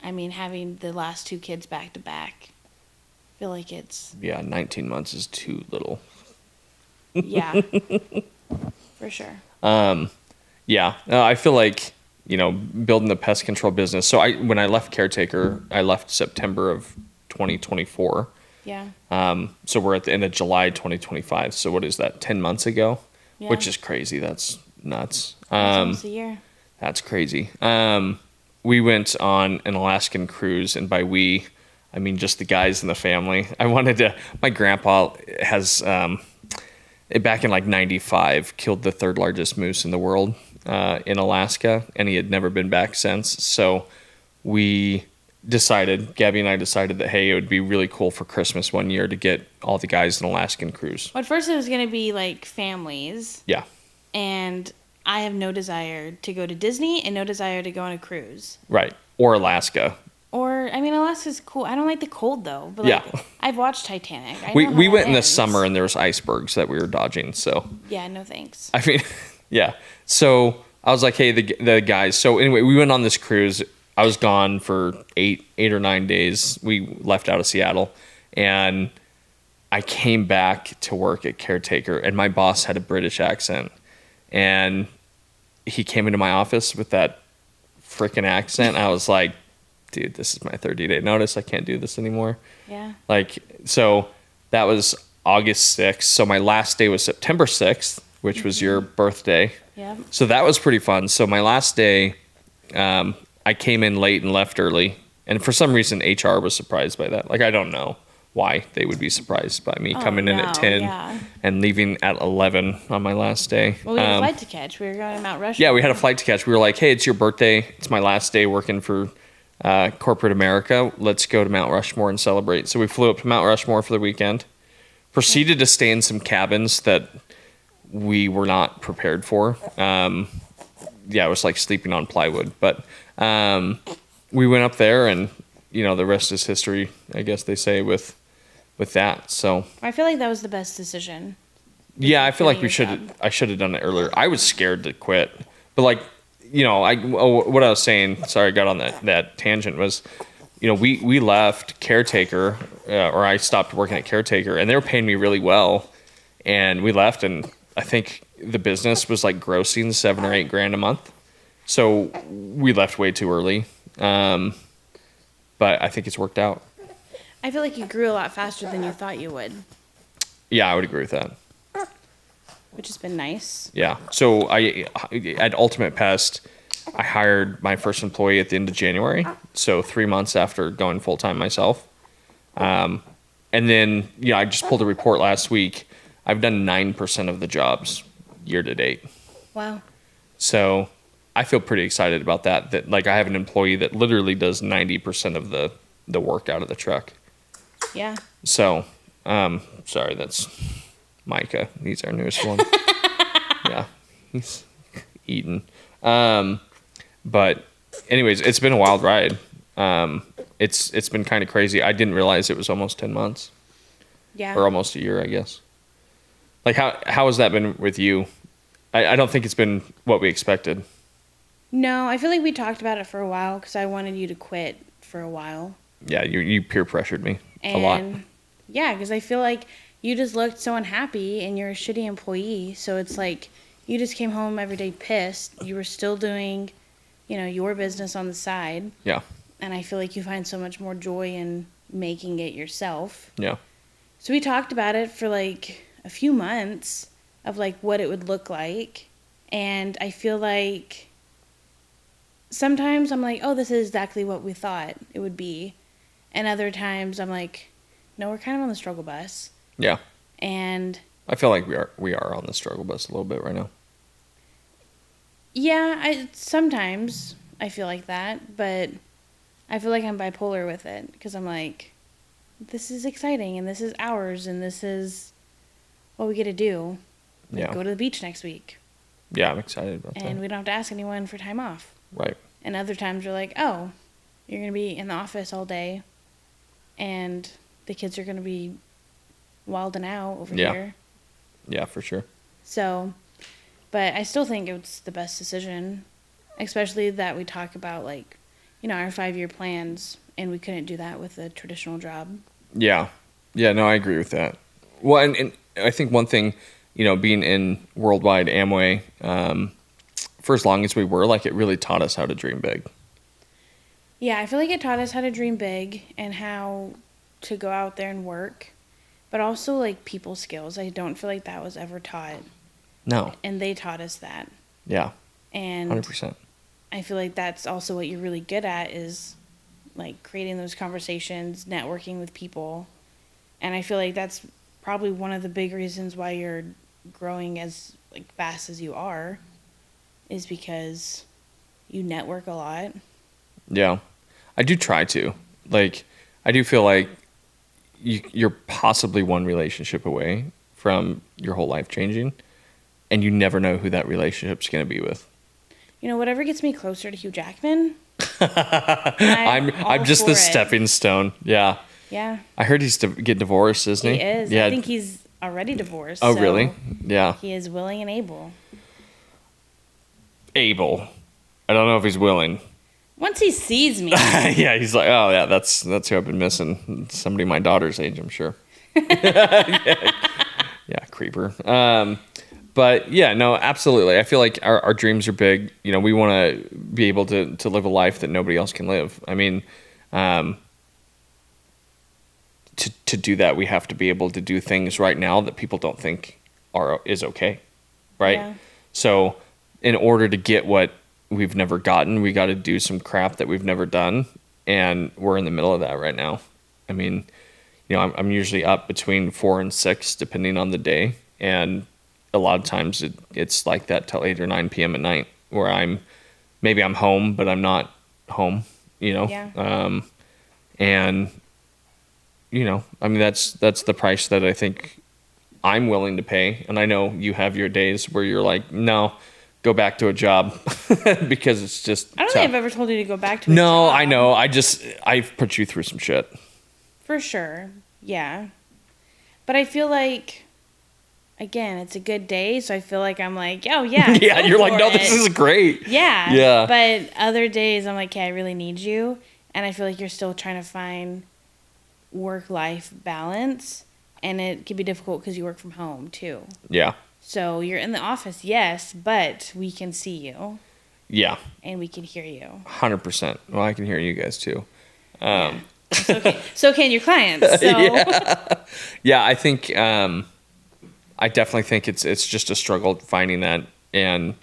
I mean, having the last two kids back to back, I feel like it's...
Yeah, 19 months is too little.
Yeah. For sure.
Yeah. I feel like, building the pest control business. So when I left Caretaker, I left September of 2024.
Yeah.
So we're at the end of July 2025. So what is that, 10 months ago?
Yeah.
Which is crazy. That's nuts.
That's almost a year.
That's crazy. We went on an Alaskan cruise, and by we, I mean just the guys in the family. My grandpa has, back in like 95, killed the third largest moose in the world in Alaska, and he had never been back since. So Gabby and I decided that, hey, it would be really cool for Christmas one year to get all the guys an Alaskan cruise.
Well, at first it was going to be like families.
Yeah.
And I have no desire to go to Disney and no desire to go on a cruise.
Right. Or Alaska.
Or, I mean, Alaska's cool. I don't like the cold, though. But, like,
Yeah.
I've watched Titanic.
We went in the summer, and there was icebergs that we were dodging, so.
Yeah, no thanks.
I mean, yeah. So I was like, hey, the guys. So anyway, we went on this cruise. I was gone for eight or 9 days. We left out of Seattle, and I came back to work at Caretaker, and my boss had a British accent, and he came into my office with that freaking accent. I was like, dude, this is my 30-day notice. I can't do this anymore.
Yeah.
Like, so that was August 6th. So my last day was September 6th, which was your birthday.
Yeah.
So that was pretty fun. So my last day, I came in late and left early. And for some reason, HR was surprised by that. Like, I don't know why they would be surprised by me coming in at 10 and leaving at 11 on my last day.
Well, we had a flight to catch. We were going to Mount Rushmore.
Yeah, we had a flight to catch. We were like, hey, it's your birthday. It's my last day working for corporate America. Let's go to Mount Rushmore and celebrate. So we flew up to Mount Rushmore for the weekend. Proceeded to stay in some cabins that we were not prepared for. It was like sleeping on plywood. But we went up there, and the rest is history, I guess they say, with that. So
I feel like that was the best decision.
Yeah, I feel like I should have done it earlier. I was scared to quit, but like, what I was saying, sorry, I got on that tangent, was, we left Caretaker, or I stopped working at Caretaker, and they were paying me really well, and we left, and I think the business was like grossing $7 or $8 grand a month, so we left way too early, but I think it's worked out.
I feel like you grew a lot faster than you thought you would.
Yeah, I would agree with that.
Which has been nice.
Yeah. So at Ultimate Pest, I hired my first employee at the end of January. So 3 months after going full time myself. And then, I just pulled a report last week. I've done 9% of the jobs year to date.
Wow.
So I feel pretty excited about that. That like I have an employee that literally does 90% of the work out of the truck.
Yeah.
So, sorry, that's Micah. He's our newest one. Yeah, he's eating. But anyways, it's been a wild ride. it's been kind of crazy. I didn't realize it was almost 10 months
Yeah.
or almost a year, I guess. Like how has that been with you? I don't think it's been what we expected.
No, I feel like we talked about it for a while because I wanted you to quit for a while.
Yeah, you peer pressured me
And
a lot.
yeah, because I feel like you just looked so unhappy and you're a shitty employee. So it's like you just came home every day pissed. You were still doing, your business on the side.
Yeah.
And I feel like you find so much more joy in making it yourself.
Yeah.
So we talked about it for like a few months of like what it would look like. And I feel like sometimes I'm like, oh, this is exactly what we thought it would be. And other times I'm like, no, we're kind of on the struggle bus.
Yeah.
And
I feel like we are on the struggle bus a little bit right now.
yeah, sometimes I feel like that, but I feel like I'm bipolar with it because I'm like, this is exciting and this is ours and this is what we get to do. Like,
Yeah.
go to the beach next week.
Yeah, I'm excited about
And
that.
we don't have to ask anyone for time off.
Right.
And other times you're like, oh, you're going to be in the office all day and the kids are going to be wilding out over
Yeah.
here.
Yeah, for sure.
So, but I still think it's the best decision, especially that we talk about like, our 5-year plans and we couldn't do that with a traditional job.
Yeah. Yeah, no, I agree with that. Well, and I think one thing, being in worldwide Amway, for as long as we were, like, it really taught us how to dream big.
Yeah, I feel like it taught us how to dream big and how to go out there and work, but also like people skills. I don't feel like that was ever taught.
No.
And they taught us that.
Yeah.
And
100%.
I feel like that's also what you're really good at is like creating those conversations, networking with people. And I feel like that's probably one of the big reasons why you're growing as like fast as you are is because you network a lot.
Yeah. I do try to. Like, I do feel like you're possibly one relationship away from your whole life changing, and you never know who that relationship's going to be with.
Whatever gets me closer to Hugh Jackman.
I'm just the stepping stone. Yeah.
Yeah.
I heard he's getting divorced, isn't he?
He is.
Yeah.
I think he's already divorced.
Oh,
so
really? Yeah.
He is willing and able.
Able. I don't know if he's willing.
Once he sees me.
Yeah, he's like, oh yeah, that's who I've been missing. Somebody my daughter's age, I'm sure. Yeah, creeper. But yeah, no, absolutely. I feel like our dreams are big. We want to be able to live a life that nobody else can live. I mean, to do that, we have to be able to do things right now that people don't think is okay, right?
Yeah.
So, in order to get what we've never gotten, we got to do some crap that we've never done, and we're in the middle of that right now. I mean, I'm usually up between 4 and 6, depending on the day, and a lot of times it's like that till 8 or 9 p.m. at night, where I'm home, but I'm not home.
Yeah.
And I mean that's the price that I think I'm willing to pay, and I know you have your days where you're like, no, go back to a job because it's just
I don't
tough.
think I've ever told you to go back to a
No,
job.
I know. I've put you through some shit.
For sure. Yeah. But I feel like, again, it's a good day, so I feel like I'm like, oh, yeah.
Yeah, you're like, no,
for
this
it."
is great.
Yeah.
Yeah.
But other days, I'm like, okay, I really need you. And I feel like you're still trying to find work-life balance. And it can be difficult because you work from home, too.
Yeah.
So you're in the office, yes, but we can see you.
Yeah.
And we can hear you.
100%. Well, I can hear you guys too.
So can your clients. So.
Yeah, I think I definitely think it's just a struggle finding that and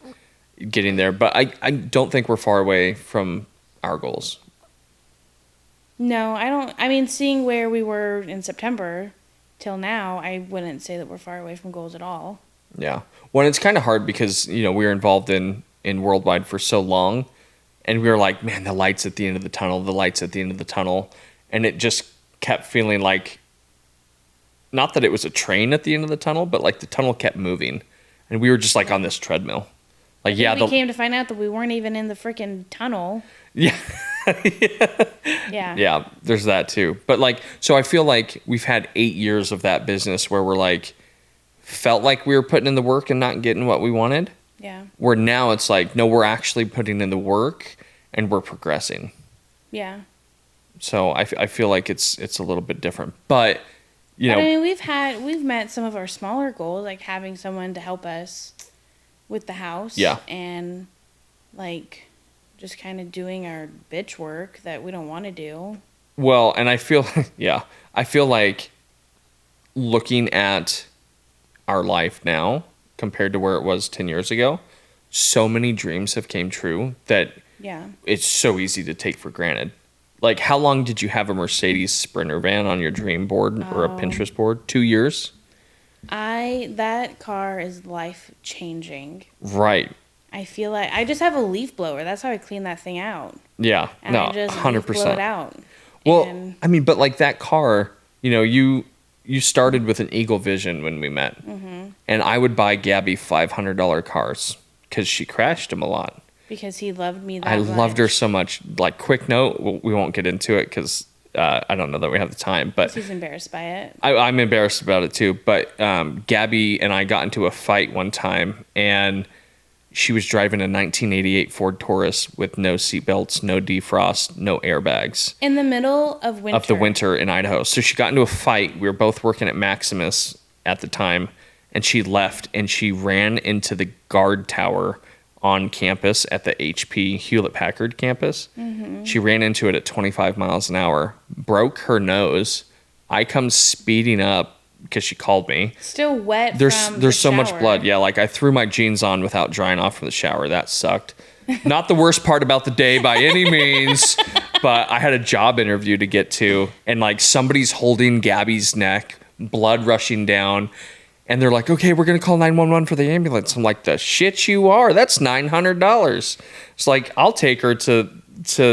getting there. But I don't think we're far away from our goals.
No, I don't. I mean, seeing where we were in September till now, I wouldn't say that we're far away from goals at all.
Yeah. Well, it's kind of hard because, we were involved in Worldwide for so long, and we were like, man, the light's at the end of the tunnel. And it just kept feeling like, not that it was a train at the end of the tunnel, but like the tunnel kept moving. And we were just like on this treadmill. Like, yeah.
We came to find out that we weren't even in the freaking tunnel.
Yeah.
Yeah.
Yeah, there's that too. But like, so I feel like we've had 8 years of that business where we're like, felt like we were putting in the work and not getting what we wanted.
Yeah.
Where now it's like, no, we're actually putting in the work and we're progressing.
Yeah.
So I feel like it's a little bit different. But, you know.
I mean, we've met some of our smaller goals, like having someone to help us with the house.
Yeah.
And like just kind of doing our bitch work that we don't want to do.
Well, and I feel, I feel like looking at our life now compared to where it was 10 years ago, so many dreams have came true that
Yeah.
it's so easy to take for granted. Like, how long did you have a Mercedes Sprinter van on your dream board or a Pinterest board? 2 years?
That car is life changing.
Right.
I feel like I just have a leaf blower. That's how I clean that thing out.
Yeah.
And
No,
I just
100%.
leaf blow it out.
Well,
And
I mean, but like that car, you know, you started with an Eagle Vision when we met. And I would buy Gabby $500 cars because she crashed them a lot.
because he loved me that
I
much.
loved her so much. Like, quick note, we won't get into it because I don't know that we have the time. But
He's embarrassed by it.
I'm embarrassed about it too. But Gabby and I got into a fight one time, and she was driving a 1988 Ford Taurus with no seatbelts, no defrost, no airbags.
In the middle of winter.
Of the winter in Idaho. So she got into a fight. We were both working at Maximus at the time, and she left and she ran into the guard tower on campus at the HP Hewlett-Packard campus. She ran into it at 25 miles an hour, broke her nose. I come speeding up because she called me.
Still wet
There's
from the
so much
shower.
blood. Yeah, like I threw my jeans on without drying off from the shower. That sucked. Not the worst part about the day by any means, but I had a job interview to get to, and like somebody's holding Gabby's neck, blood rushing down, and they're like, "Okay, we're gonna call 911 for the ambulance." I'm like, "The shit you are! That's $900." It's like, I'll take her to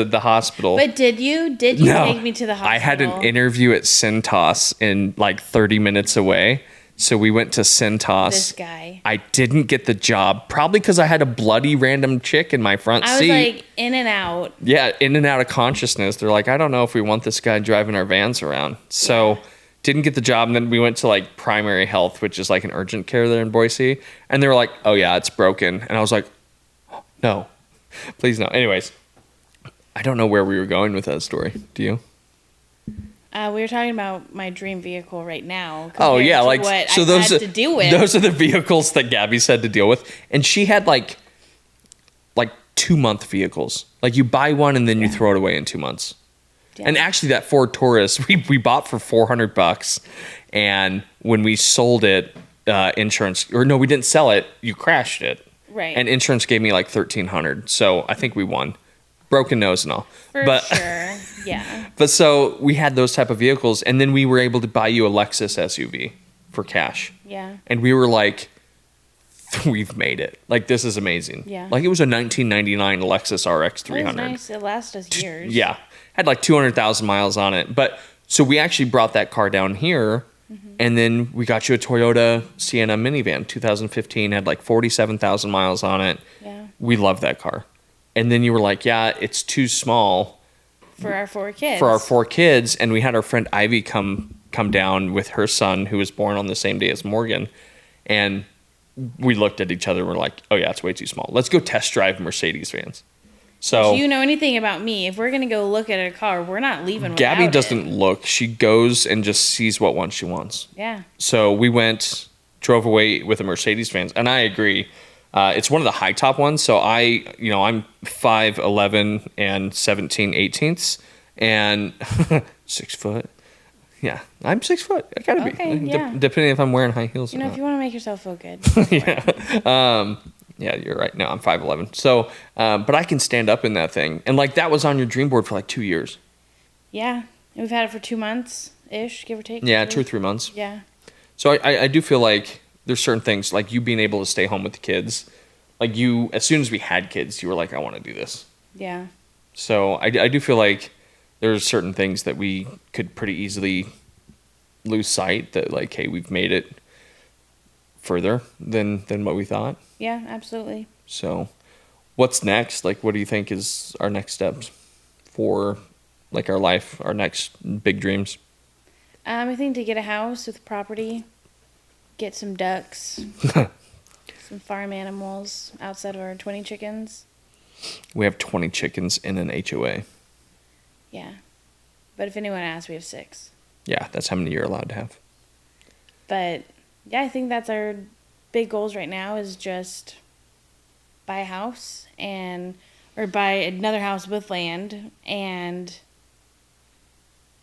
the hospital.
But did you
No.
take me to the hospital?
I had an interview at Cintas in like 30 minutes away. So we went to Cintas.
This guy.
I didn't get the job, probably because I had a bloody random chick in my front
I was
seat.
like in and out.
Yeah, in and out of consciousness. They're like, I don't know if we want this guy driving our vans around. So didn't get the job. And then we went to like primary health, which is like an urgent care there in Boise. And they were like, oh yeah, it's broken. And I was like, no, please no. Anyways, I don't know where we were going with that story. Do you?
We were talking about my dream vehicle right now.
Oh
compared
yeah,
to
like
what
so
I've
those
had
are,
to deal with.
those are the vehicles that Gabby's had to deal with, and she had like 2-month vehicles. Like you buy one and then you throw it away in 2 months.
Yeah.
And actually, that Ford Taurus we bought for $400, and when we sold it, insurance we didn't sell it. You crashed it,
Right.
And insurance gave me like $1,300. So I think we won, broken nose and all.
For
but
sure. Yeah.
but so we had those type of vehicles, and then we were able to buy you a Lexus SUV for cash.
Yeah.
And we were like, we've made it. Like, this is amazing.
Yeah.
Like, it was a 1999 Lexus RX
It
300.
was nice. It lasted us years.
Yeah. Had like 200,000 miles on it. But so we actually brought that car down here, and then we got you a Toyota Sienna minivan, 2015, had like 47,000 miles on it.
Yeah.
We love that car. And then you were like, yeah, it's too small
For our 4 kids.
for our 4 kids. And we had our friend Ivy come down with her son, who was born on the same day as Morgan. And we looked at each other and we're like, oh yeah, it's way too small. Let's go test drive Mercedes vans. So
If you know anything about me, if we're going to go look at a car, we're not leaving
Gabby
without
doesn't
it.
look. She goes and just sees what one she wants.
Yeah.
So we drove away with a Mercedes vans. And I agree. It's one of the high top ones. So I'm 5'11" and 17/18 and 6 foot. Yeah, I'm 6 foot. I gotta
Okay,
be.
yeah.
Depending if I'm wearing high heels or
If
not.
you want to make yourself feel good.
Yeah, you're right. No, I'm 5'11". So, but I can stand up in that thing. And like that was on your dream board for like 2 years.
Yeah. We've had it for 2 months-ish, give or take.
Yeah, 2 or 3 months.
Yeah.
So I do feel like there's certain things, like you being able to stay home with the kids. Like you, as soon as we had kids, you were like, I want to do this.
Yeah.
So I do feel like there's certain things that we could pretty easily lose sight that like, hey, we've made it further than what we thought.
Yeah, absolutely.
So what's next? Like, what do you think is our next steps for like our life, our next big dreams?
I think to get a house with property, get some ducks, some farm animals outside of our 20 chickens.
We have 20 chickens in an HOA.
Yeah. But if anyone asks, we have 6.
Yeah, that's how many you're allowed to have.
But yeah, I think that's our big goals right now is just buy a house or buy another house with land and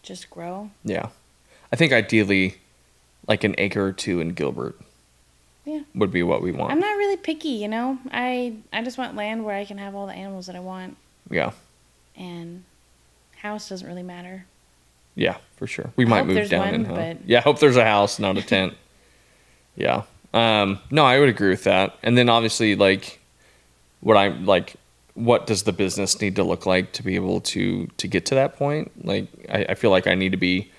just grow.
Yeah. I think ideally like an acre or 2 in Gilbert.
Yeah.
Would be what we want.
I'm not really picky, you know. I just want land where I can have all the animals that I want.
Yeah.
And house doesn't really matter.
Yeah, for sure. We might move down in.
But...
Yeah, I hope there's a house, not a tent. Yeah. No, I would agree with that. And then obviously, like, what does the business need to look like to be able to get to that point? Like, I feel like I need to be,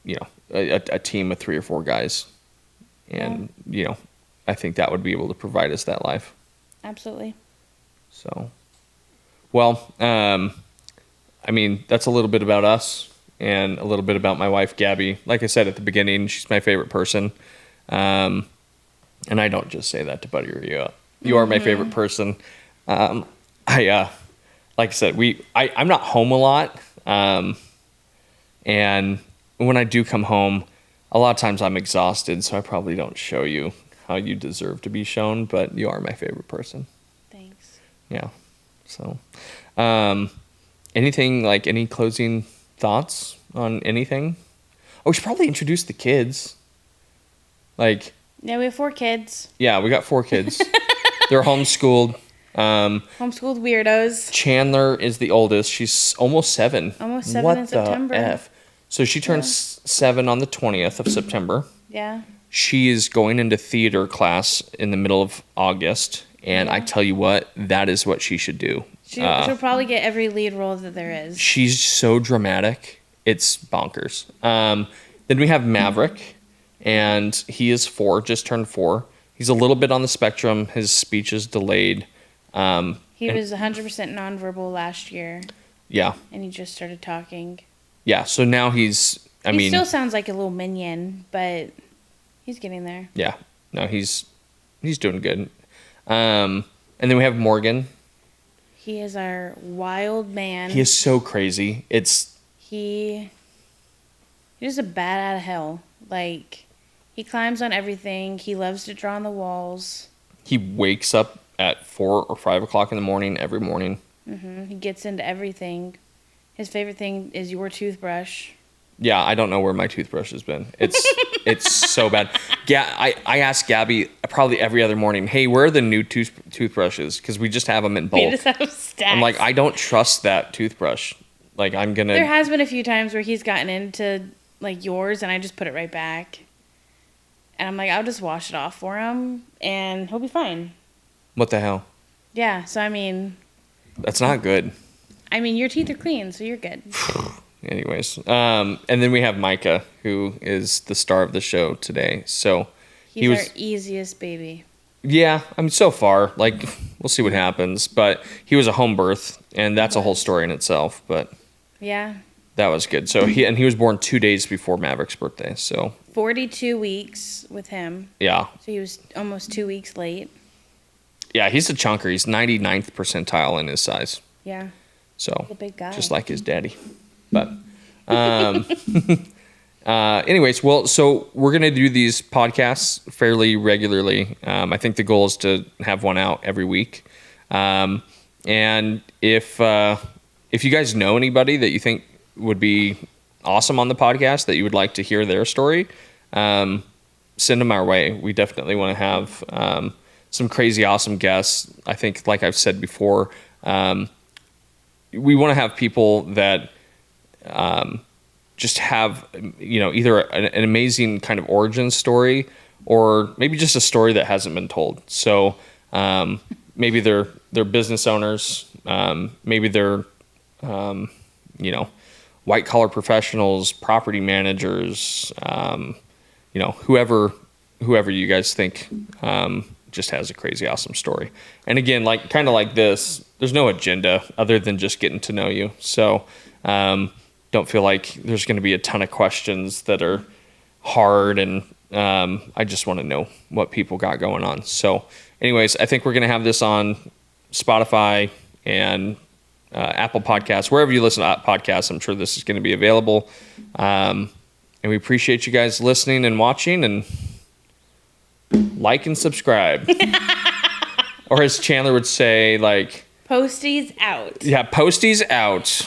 you know, a team of 3 or 4 guys. And, you know, I think that would be able to provide us that life.
Absolutely.
So, well, I mean, that's a little bit about us and a little bit about my wife, Gabby. Like I said at the beginning, she's my favorite person. And I don't just say that to butter you up. You are my favorite person. Like I said, I'm not home a lot. And when I do come home, a lot of times I'm exhausted, so I probably don't show you how you deserve to be shown, but you are my favorite person.
Thanks.
Yeah. So, anything, like any closing thoughts on anything? Oh, we should probably introduce the kids. Like,
yeah, we have 4 kids.
Yeah, we got 4 kids. They're homeschooled.
Homeschooled weirdos.
Chandler is the oldest. She's almost 7.
Almost 7
what
in September.
The F? So she turns 7 on the 20th of September.
Yeah.
She is going into theater class in the middle of August. And I tell you what, that is what she should do.
She'll probably get every lead role that there is.
She's so dramatic. It's bonkers. Then we have Maverick, and he is 4, just turned 4. He's a little bit on the spectrum. His speech is delayed.
He was 100% nonverbal last year.
Yeah.
And he just started talking.
Yeah, so now he
still sounds like a little minion, but he's getting there.
Yeah. No, he's doing good. And then we have Morgan.
He is our wild man.
He is so crazy.
He's just a bat out of hell. Like, he climbs on everything. He loves to draw on the walls.
He wakes up at 4 or 5 o'clock in the morning every morning.
Mm-hmm. He gets into everything. His favorite thing is your toothbrush.
Yeah, I don't know where my toothbrush has been. It's so bad. I ask Gabby probably every other morning, hey, where are the new toothbrushes? Because we just have them in bulk.
We just have stacks.
I'm like, I don't trust that toothbrush. Like, I'm going to...
There has been a few times where he's gotten into, like, yours, and I just put it right back. And I'm like, I'll just wash it off for him, and he'll be fine.
What the hell?
Yeah, so, I mean...
That's not good.
I mean, your teeth are clean, so you're good.
Anyways, and then we have Micah, who is the star of the show today. So
he was our easiest baby.
Yeah, I mean, so far, like, we'll see what happens. But he was a home birth, and that's a whole story in itself. But
yeah,
that was good. So he was born 2 days before Maverick's birthday. So
42 weeks with him.
Yeah.
So he was almost 2 weeks late.
Yeah, he's a chunker. He's 99th percentile in his size.
Yeah.
So
a big guy.
Just like his daddy. But anyways, well, so we're going to do these podcasts fairly regularly. I think the goal is to have one out every week. And if you guys know anybody that you think would be awesome on the podcast, that you would like to hear their story, send them our way. We definitely want to have some crazy awesome guests. I think, like I've said before, we want to have people that just have, either an amazing kind of origin story, or maybe just a story that hasn't been told. So maybe they're business owners, maybe they're white collar professionals, property managers, whoever you guys think just has a crazy awesome story. And again, like kind of like this, there's no agenda other than just getting to know you. So don't feel like there's going to be a ton of questions that are hard, and I just want to know what people got going on. So anyways, I think we're going to have this on Spotify and Apple Podcasts, wherever you listen to podcasts. I'm sure this is going to be available. And we appreciate you guys listening and watching, and like and subscribe. Or as Chandler would say, like,
Posties out.
Yeah, posties out.